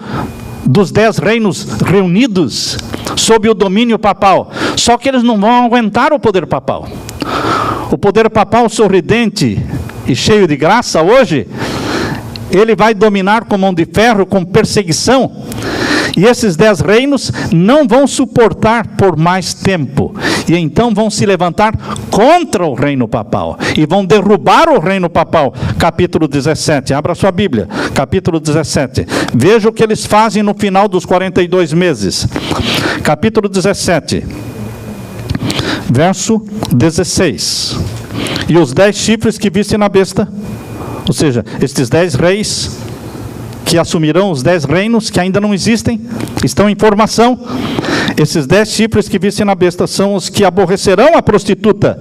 dos 10 reinos reunidos sob o domínio papal. Só que eles não vão aguentar o poder papal. O poder papal sorridente e cheio de graça hoje, ele vai dominar com mão de ferro, com perseguição. E esses 10 reinos não vão suportar por mais tempo. E então vão se levantar contra o reino papal. E vão derrubar o reino papal. Capítulo 17. Abra sua Bíblia. Capítulo 17. Veja o que eles fazem no final dos 42 meses. Capítulo 17. Verso 16. E os 10 chifres que viste na besta. Ou seja, estes 10 reis que assumirão os 10 reinos que ainda não existem, estão em formação. Esses 10 chifres que viste na besta são os que aborrecerão a prostituta.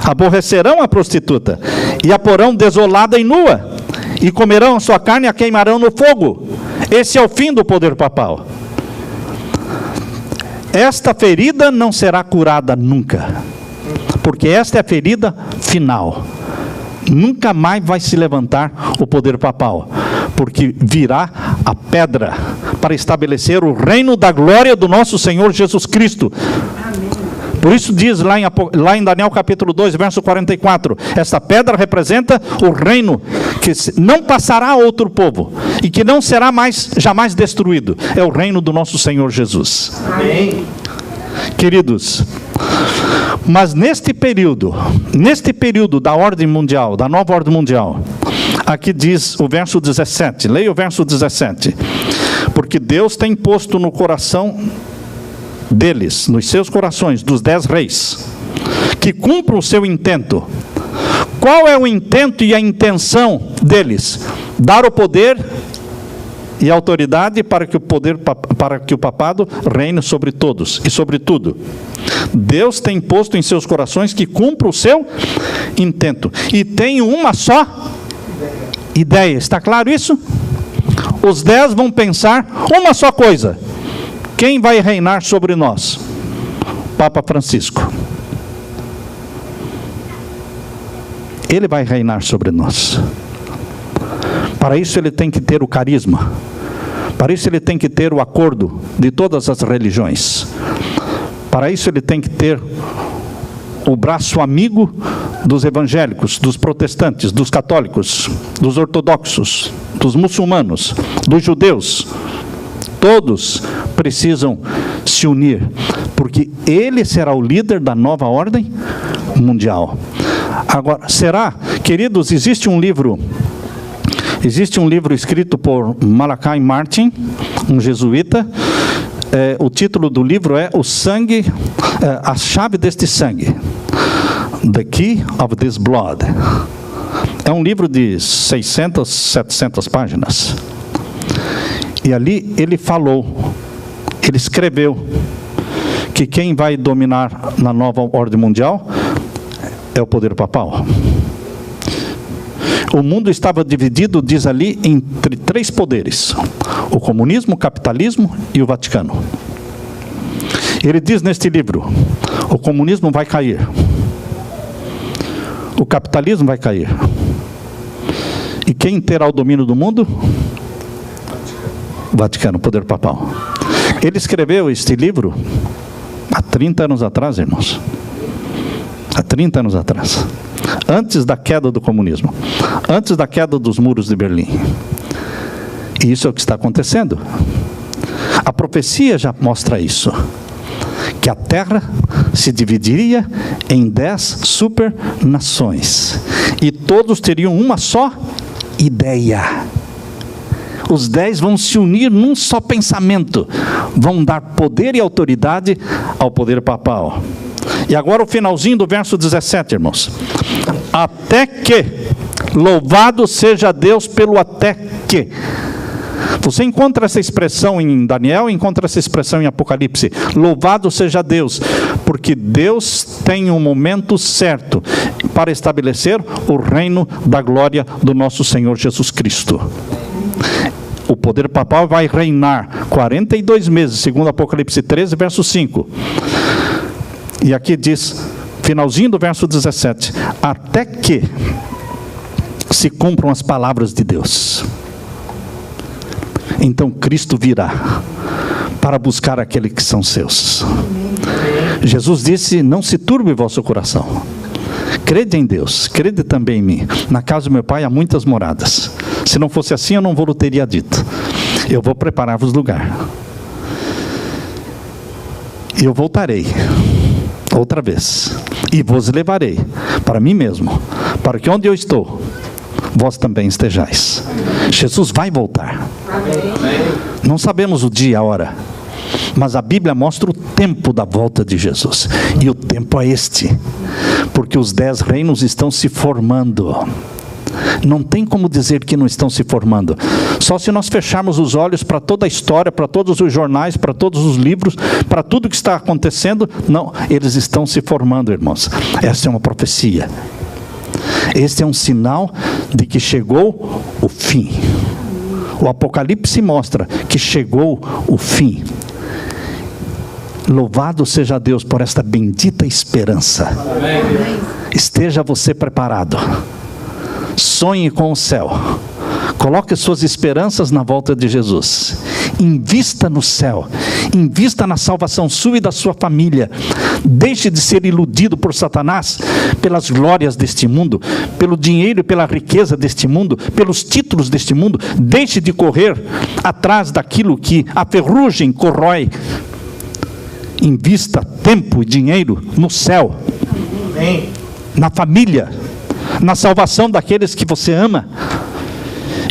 Aborrecerão a prostituta. E a porão desolada e nua. E comerão a sua carne e a queimarão no fogo. Esse é o fim do poder papal. Esta ferida não será curada nunca. Porque esta é a ferida final. Nunca mais vai se levantar o poder papal, porque virá a pedra para estabelecer o reino da glória do nosso Senhor Jesus Cristo. Amém. Por isso diz lá em Daniel capítulo 2, verso 44, esta pedra representa o reino que não passará a outro povo e que não será mais jamais destruído. É o reino do nosso Senhor Jesus. Amém. Queridos, mas neste período da ordem mundial, da nova ordem mundial, aqui diz o verso 17, leia o verso 17, porque Deus tem posto no coração deles, nos seus corações, dos 10 reis, que cumpram o seu intento. Qual é o intento e a intenção deles? Dar o poder e autoridade para que o papado reine sobre todos e sobre tudo. Deus tem posto em seus corações que cumpra o seu intento. E tem uma só ideia. Está claro isso? Os 10 vão pensar uma só coisa. Quem vai reinar sobre nós? Papa Francisco. Ele vai reinar sobre nós. Para isso ele tem que ter o carisma. Para isso ele tem que ter o acordo de todas as religiões. Para isso ele tem que ter o braço amigo dos evangélicos, dos protestantes, dos católicos, dos ortodoxos, dos muçulmanos, dos judeus. Todos precisam se unir, porque ele será o líder da nova ordem mundial. Agora, será, queridos, existe um livro escrito por Malachi Martin, um jesuíta. O título do livro é O Sangue, a Chave deste Sangue. The Key of This Blood. É um livro de 600, 700 páginas. E ali ele escreveu que quem vai dominar na nova ordem mundial é o poder papal. O mundo estava dividido, diz ali, entre 3 poderes: o comunismo, o capitalismo e o Vaticano. Ele diz neste livro: o comunismo vai cair, o capitalismo vai cair, e quem terá o domínio do mundo? O Vaticano, o poder papal. Ele escreveu este livro há 30 anos atrás, irmãos. Há 30 anos atrás. Antes da queda do comunismo. Antes da queda dos muros de Berlim. E isso é o que está acontecendo. A profecia já mostra isso. Que a terra se dividiria em 10 supernações. E todos teriam uma só ideia. Os 10 vão se unir num só pensamento. Vão dar poder e autoridade ao poder papal. E agora o finalzinho do verso 17, irmãos. Até que, louvado seja Deus pelo até que. Você encontra essa expressão em Daniel, encontra essa expressão em Apocalipse. Louvado seja Deus, porque Deus tem um momento certo para estabelecer o reino da glória do nosso Senhor Jesus Cristo. O poder papal vai reinar 42 meses, segundo Apocalipse 13, verso 5. E aqui diz, finalzinho do verso 17, até que se cumpram as palavras de Deus. Então Cristo virá para buscar aqueles que são seus. Jesus disse, não se turbe o vosso coração. Crede em Deus, crede também em mim. Na casa do meu pai há muitas moradas. Se não fosse assim, eu não vos teria dito. Eu vou preparar-vos lugar. E eu voltarei outra vez, e vos levarei para mim mesmo, para que onde eu estou, vós também estejais. Jesus vai voltar. Não sabemos o dia, a hora, mas a Bíblia mostra o tempo da volta de Jesus. E o tempo é este, porque os 10 reinos estão se formando. Não tem como dizer que não estão se formando. Só se nós fecharmos os olhos para toda a história, para todos os jornais, para todos os livros, para tudo que está acontecendo. Não, eles estão se formando, irmãos. Essa é uma profecia. Este é um sinal de que chegou o fim. O Apocalipse mostra que chegou o fim. Louvado seja Deus por esta bendita esperança. Amém. Esteja você preparado. Sonhe com o céu. Coloque suas esperanças na volta de Jesus. Invista no céu. Invista na salvação sua e da sua família. Deixe de ser iludido por Satanás pelas glórias deste mundo, pelo dinheiro e pela riqueza deste mundo, pelos títulos deste mundo. Deixe de correr atrás daquilo que a ferrugem corrói. Invista tempo e dinheiro no céu. Amém. Na família, na salvação daqueles que você ama,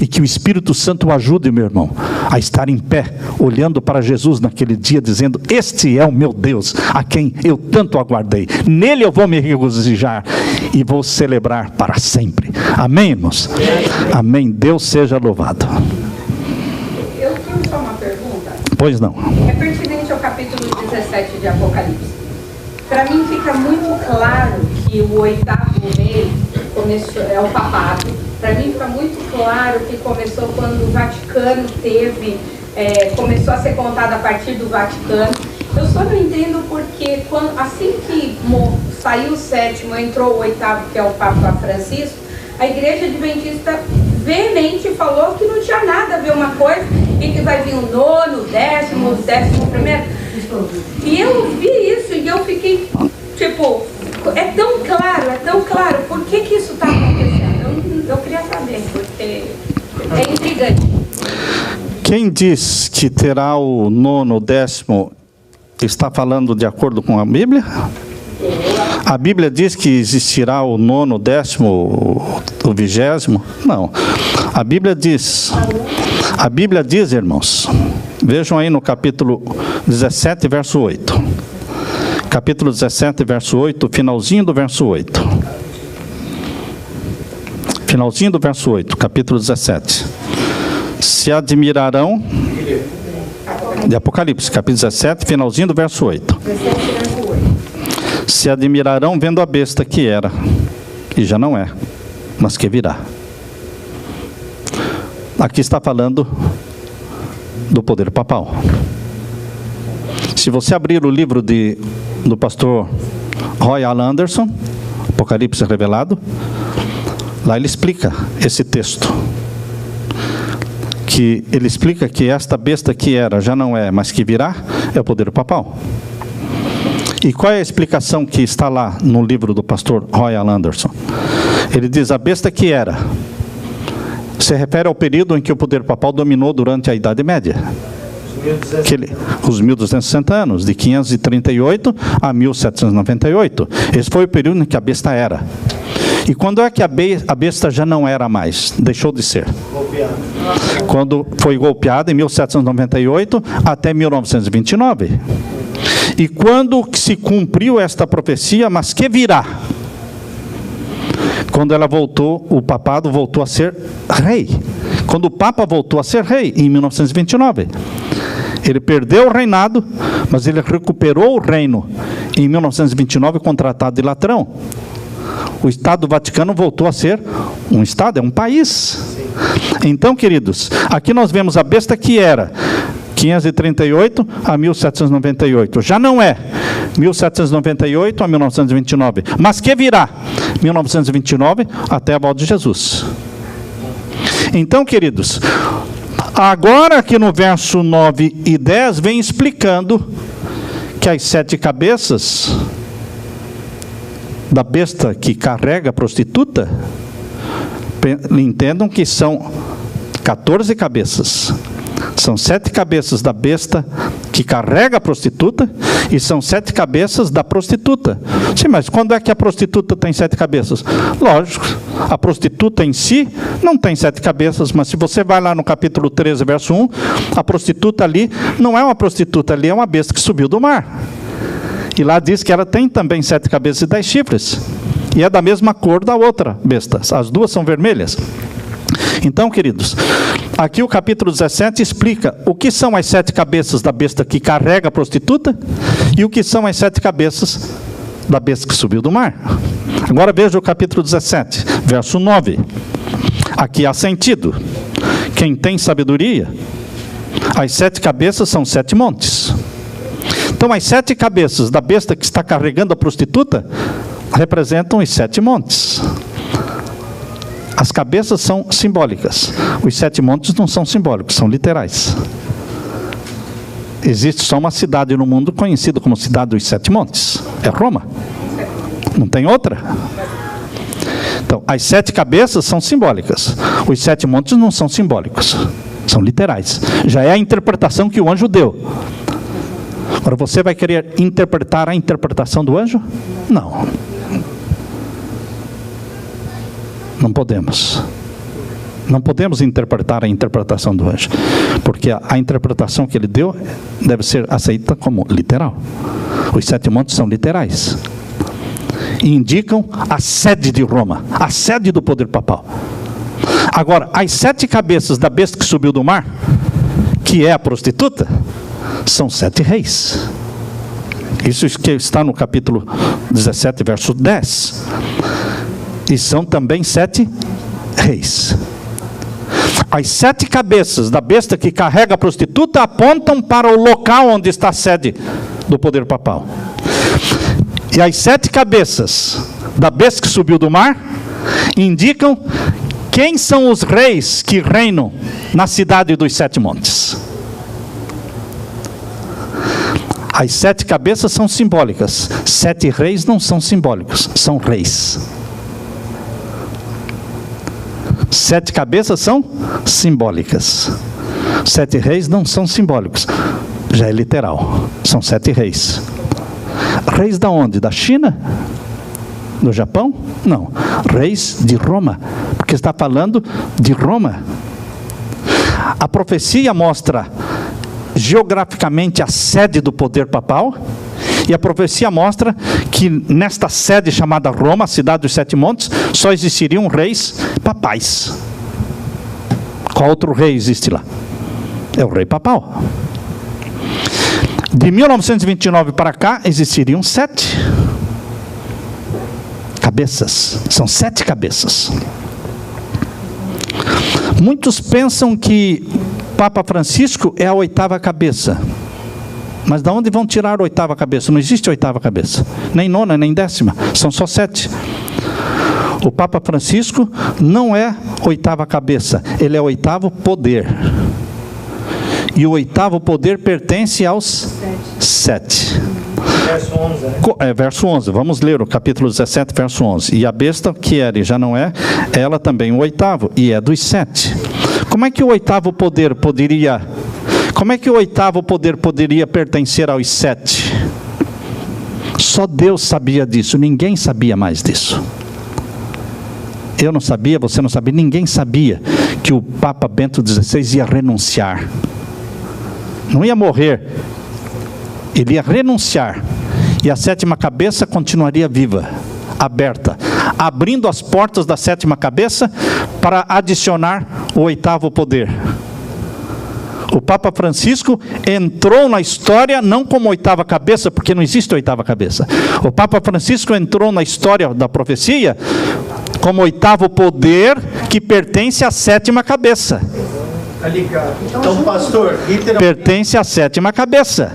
e que o Espírito Santo o ajude, meu irmão, a estar em pé, olhando para Jesus naquele dia, dizendo, este é o meu Deus, a quem eu tanto aguardei, nele eu vou me regozijar, e vou celebrar para sempre. Amém, irmãos? Amém. Deus seja louvado. Eu tenho só uma pergunta. Pois não. É pertinente ao capítulo 17 de Apocalipse. Para mim fica muito claro que o 8º mês começou, é o papado. Para mim fica muito claro que começou quando o Vaticano começou a ser contado a partir do Vaticano. Eu só não entendo porque assim que saiu o 7º, entrou o 8º, que é o Papa Francisco, a Igreja Adventista veemente falou que não tinha nada a ver uma coisa e que vai vir o 9º, o 10º, o 11º. E eu vi isso e eu fiquei, tipo, é tão claro, por que isso está acontecendo? Eu queria saber, porque é intrigante. Quem diz que terá o 9º, o 10º, está falando de acordo com a Bíblia? A Bíblia diz que existirá o 9º, o 10º, o 20º? Não. A Bíblia diz, irmãos, vejam aí no capítulo 17, verso 8. Capítulo 17, verso 8, finalzinho do verso 8. Finalzinho do verso 8, capítulo 17. Se admirarão, de Apocalipse, capítulo 17, finalzinho do verso 8. Se admirarão vendo a besta que era, e já não é, mas que virá. Aqui está falando do poder papal. Se você abrir o livro do pastor Roy Alan Anderson, Apocalipse Revelado, lá ele explica esse texto. Que ele explica que esta besta que era, já não é, mas que virá, é o poder papal. E qual é a explicação que está lá no livro do pastor Roy Alan Anderson? Ele diz, a besta que era, se refere ao período em que o poder papal dominou durante a Idade Média. Os 1260 anos, de 538 a 1798. Esse foi o período em que a besta era. E quando é que a besta já não era mais? Deixou de ser. Quando foi golpeada em 1798 até 1929. E quando se cumpriu esta profecia, mas que virá? Quando ela voltou, o papado voltou a ser rei. Quando o Papa voltou a ser rei, em 1929. Ele perdeu o reinado, mas ele recuperou o reino em 1929 com o Tratado de Latrão. o Estado do Vaticano voltou a ser um Estado, é um país. Então, queridos, aqui nós vemos a besta que era 538 a 1798. Já não é 1798 a 1929, mas que virá 1929 até a volta de Jesus. Então, queridos, agora aqui no verso 9 e 10 vem explicando que as 7 cabeças da besta que carrega a prostituta, entendam que são 14 cabeças. São 7 cabeças da besta que carrega a prostituta e são 7 cabeças da prostituta. Sim, mas quando é que a prostituta tem 7 cabeças? Lógico, a prostituta em si não tem 7 cabeças, mas se você vai lá no capítulo 13, verso 1, a prostituta ali não é uma prostituta, ali é uma besta que subiu do mar. E lá diz que ela tem também 7 cabeças e 10 chifres. E é da mesma cor da outra besta. As duas são vermelhas. Então, queridos, aqui o capítulo 17 explica o que são as 7 cabeças da besta que carrega a prostituta e o que são as 7 cabeças da besta que subiu do mar. Agora veja o capítulo 17, verso 9. Aqui há sentido. Quem tem sabedoria, as 7 cabeças são 7 montes. Então, as 7 cabeças da besta que está carregando a prostituta representam os 7 montes. As cabeças são simbólicas. Os 7 montes não são simbólicos, são literais. Existe só uma cidade no mundo conhecida como cidade dos 7 montes. É Roma. Não tem outra. Então, as 7 cabeças são simbólicas. Os 7 montes não são simbólicos. São literais. Já é a interpretação que o anjo deu. Agora, você vai querer interpretar a interpretação do anjo? Não. Não podemos. Não podemos interpretar a interpretação do anjo, porque a interpretação que ele deu deve ser aceita como literal. Os 7 montes são literais. E indicam a sede de Roma, a sede do poder papal. Agora, as 7 cabeças da besta que subiu do mar, que é a prostituta, são 7 reis. Isso que está no capítulo 17, verso 10. E são também 7 reis. As 7 cabeças da besta que carrega a prostituta apontam para o local onde está a sede do poder papal. E as 7 cabeças da besta que subiu do mar indicam quem são os reis que reinam na cidade dos 7 montes. As 7 cabeças são simbólicas. 7 reis não são simbólicos, são reis. 7 cabeças são simbólicas. 7 reis não são simbólicos. Já é literal. São 7 reis. Reis da onde? Da China? Do Japão? Não. Reis de Roma. Porque está falando de Roma. A profecia mostra geograficamente a sede do poder papal. E a profecia mostra que nesta sede chamada Roma, a cidade dos 7 montes, só existiriam reis papais. Qual outro rei existe lá? É o rei papal. De 1929 para cá, existiriam 7 cabeças. São 7 cabeças. Muitos pensam que Papa Francisco é a 8ª cabeça. Mas de onde vão tirar a 8ª cabeça? Não existe 8ª cabeça. Nem 9ª, nem 10ª. São só 7. O Papa Francisco não é 8ª cabeça. Ele é o 8º poder. E o 8º poder pertence aos 7. Verso 11, né? Verso 11. Vamos ler o capítulo 17, verso 11. E a besta que era e já não é, ela também o 8º, e é dos 7. Como é que o 8º poder poderia... Como é que o 8º poder poderia pertencer aos 7? Só Deus sabia disso, ninguém sabia mais disso. Eu não sabia, você não sabia, ninguém sabia que o Papa Bento XVI ia renunciar. Não ia morrer, ele ia renunciar. E a 7ª cabeça continuaria viva, aberta, abrindo as portas da 7ª cabeça para adicionar o 8º poder. O Papa Francisco entrou na história não como oitava cabeça, porque não existe oitava cabeça. O Papa Francisco entrou na história da profecia como oitavo poder que pertence à sétima cabeça. Tá ligado. Então, pastor, pertence à sétima cabeça.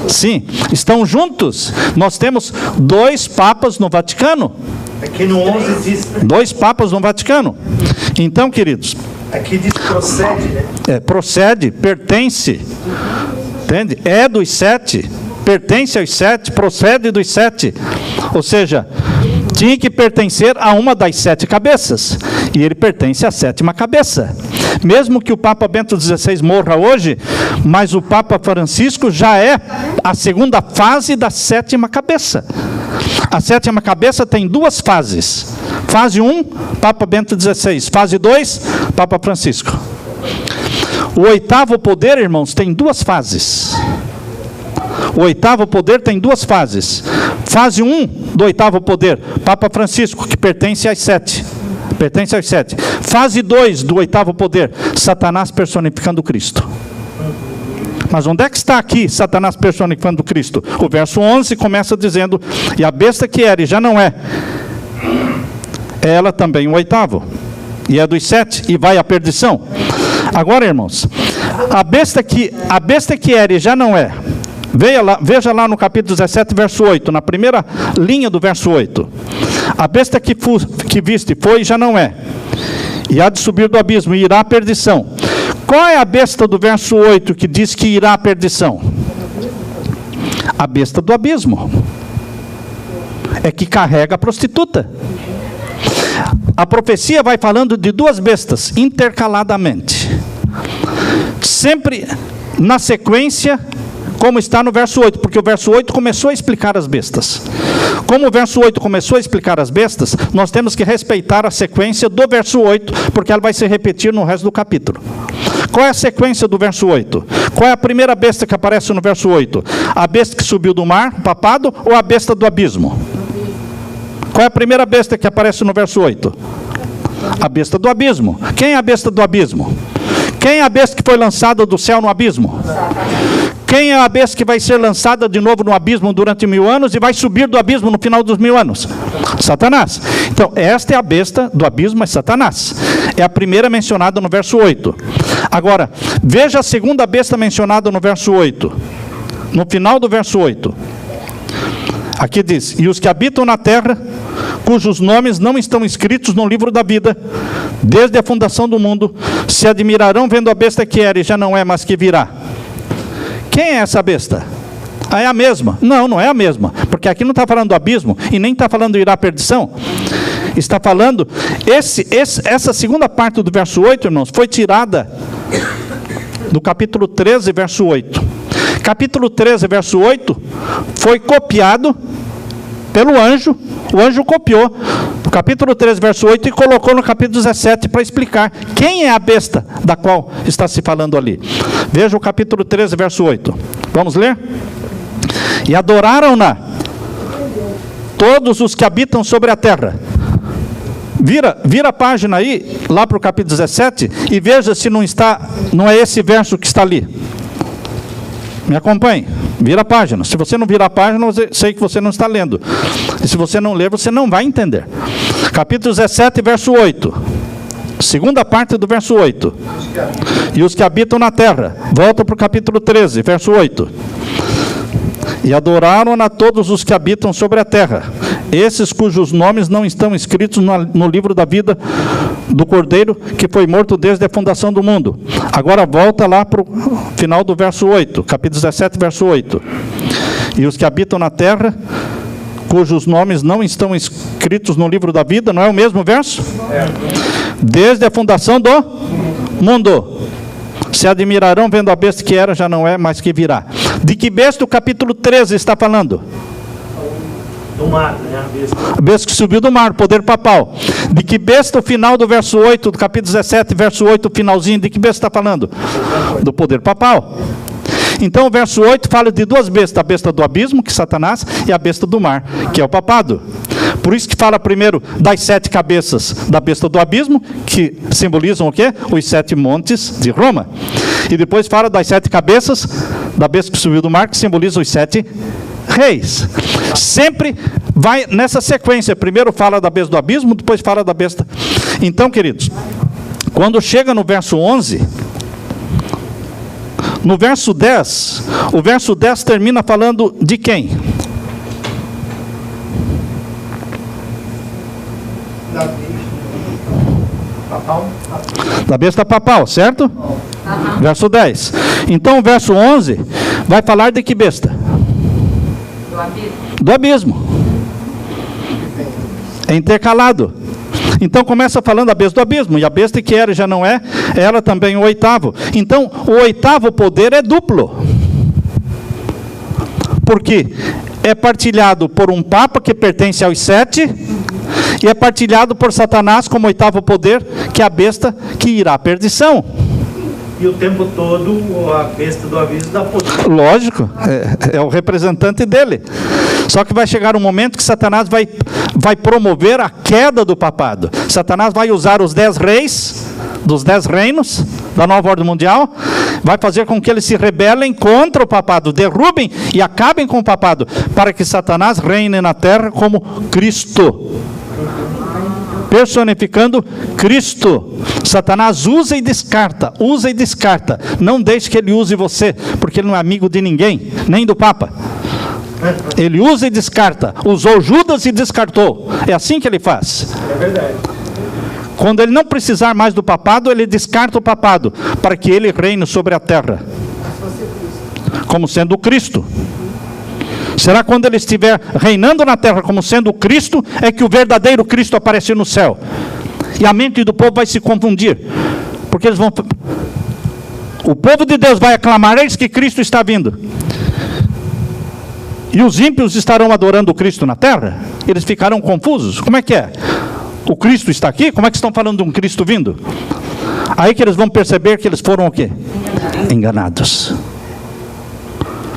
Sim, estão juntos. Nós temos 2 papas no Vaticano. Aqui no 11 diz... 2 papas no Vaticano. Então, queridos... Aqui diz procede, né? Procede, pertence. Entende? É dos 7. Pertence aos 7, procede dos 7. Ou seja, tinha que pertencer a uma das 7 cabeças. E ele pertence à sétima cabeça. Mesmo que o Papa Bento XVI morra hoje, mas o Papa Francisco já é a segunda fase da sétima cabeça. A sétima cabeça tem 2 fases. Fase 1, Papa Bento XVI. Fase 2, Papa Francisco. O oitavo poder, irmãos, tem 2 fases. O oitavo poder tem 2 fases. Fase 1 do oitavo poder, Papa Francisco, que pertence às 7. Pertence aos 7. Fase 2 do oitavo poder, Satanás personificando Cristo. Mas onde é que está aqui Satanás personificando Cristo? O verso 11 começa dizendo: e a besta que era e já não é, ela também o oitavo, e é dos 7, e vai à perdição. Agora, irmãos, a besta que era e já não é, veja lá no capítulo 17, verso 8, na primeira linha do verso 8. A besta que viste foi e já não é, e há de subir do abismo e irá à perdição. Qual é a besta do verso 8 que diz que irá à perdição? A besta do abismo. É que carrega a prostituta. A profecia vai falando de 2 bestas intercaladamente. Sempre na sequência, como está no verso 8, porque o verso 8 começou a explicar as bestas. Como o verso 8 começou a explicar as bestas, nós temos que respeitar a sequência do verso 8, porque ela vai se repetir no resto do capítulo. Qual é a sequência do verso 8? Qual é a primeira besta que aparece no verso 8? A besta que subiu do mar, o papado, ou a besta do abismo? Qual é a primeira besta que aparece no verso 8? A besta do abismo. Quem é a besta do abismo? Quem é a besta que foi lançada do céu no abismo? Quem é a besta que vai ser lançada de novo no abismo durante 1000 anos e vai subir do abismo no final dos 1000 anos? Satanás. Então, esta é a besta do abismo, é Satanás. É a primeira mencionada no verso 8. Agora, veja a segunda besta mencionada no verso 8. No final do verso 8. Aqui diz: e os que habitam na terra, cujos nomes não estão escritos no livro da vida, desde a fundação do mundo, se admirarão vendo a besta que era e já não é, mas que virá. Quem é essa besta? É a mesma? Não, não é a mesma, porque aqui não está falando do abismo, e nem está falando de irá à perdição. Está falando, essa segunda parte do verso 8, irmãos, foi tirada do capítulo 13, verso 8. Capítulo 13, verso 8, foi copiado pelo anjo. O anjo copiou o capítulo 13, verso 8 e colocou no capítulo 17 para explicar quem é a besta da qual está se falando ali. Veja o capítulo 13, verso 8. Vamos ler? E adoraram-na todos os que habitam sobre a terra. Vira a página aí, lá para o capítulo 17, e veja se não é esse verso que está ali. Me acompanhe, vira a página. Se você não virar a página, eu sei que você não está lendo. E se você não ler, você não vai entender. Capítulo 17, verso 8. Segunda parte do verso 8. E os que habitam na terra. Volta para o capítulo 13, verso 8. E adoraram a todos os que habitam sobre a terra, esses cujos nomes não estão escritos no livro da vida do Cordeiro, que foi morto desde a fundação do mundo. Agora volta lá para o final do verso 8, capítulo 17, verso 8. E os que habitam na terra, cujos nomes não estão escritos no livro da vida, não é o mesmo verso? Desde a fundação do mundo. Se admirarão vendo a besta que era, já não é, mas que virá. De que besta o capítulo 13 está falando? Do mar, né? A besta que subiu do mar, poder papal. De que besta o final do verso 8, do capítulo 17, verso 8, o finalzinho, de que besta está falando? Do poder papal. Então o verso 8 fala de 2 bestas, a besta do abismo, que é Satanás, e a besta do mar, que é o papado. Por isso que fala primeiro das 7 cabeças da besta do abismo, que simbolizam o quê? Os 7 montes de Roma. E depois fala das 7 cabeças da besta que subiu do mar, que simbolizam os 7 reis. Sempre vai nessa sequência. Primeiro fala da besta do abismo, depois fala da besta. Então, queridos, quando chega no verso 11, no verso 10, o verso 10 termina falando de quem? Da besta papal, certo? Uhum. Verso 10. Então o verso 11 vai falar de que besta? Do abismo. Do abismo. É intercalado. Então começa falando da besta do abismo, e a besta que era e já não é, ela também o 8º. Então o 8º poder é duplo. Porque é partilhado por um papa que pertence aos 7, e é partilhado por Satanás como 8º poder, que é a besta que irá à perdição. E o tempo todo a besta do abismo dá poder. Lógico, é o representante dele. Só que vai chegar um momento que Satanás vai promover a queda do papado. Satanás vai usar os 10 reis dos 10 reinos da nova ordem mundial, vai fazer com que eles se rebelem contra o papado, derrubem e acabem com o papado, para que Satanás reine na terra como Cristo, personificando Cristo. Satanás usa e descarta, não deixe que ele use você, porque ele não é amigo de ninguém, nem do Papa. Ele usa e descarta, usou Judas e descartou, é assim que ele faz. É verdade. Quando ele não precisar mais do papado, ele descarta o papado, para que ele reine sobre a terra, como sendo o Cristo. Será quando ele estiver reinando na terra como sendo o Cristo, é que o verdadeiro Cristo aparece no céu. E a mente do povo vai se confundir, porque eles vão... O povo de Deus vai aclamar, eis que Cristo está vindo. E os ímpios estarão adorando o Cristo na terra? Eles ficarão confusos. Como é que é? O Cristo está aqui? Como é que estão falando de um Cristo vindo? Aí que eles vão perceber que eles foram o quê? Enganados.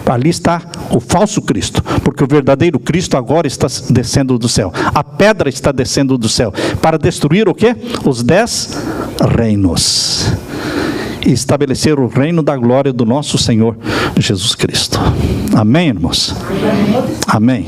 Ali está o falso Cristo, porque o verdadeiro Cristo agora está descendo do céu. A pedra está descendo do céu para destruir o quê? Os 10 reinos. E estabelecer o reino da glória do nosso Senhor Jesus Cristo. Amém, irmãos? Amém.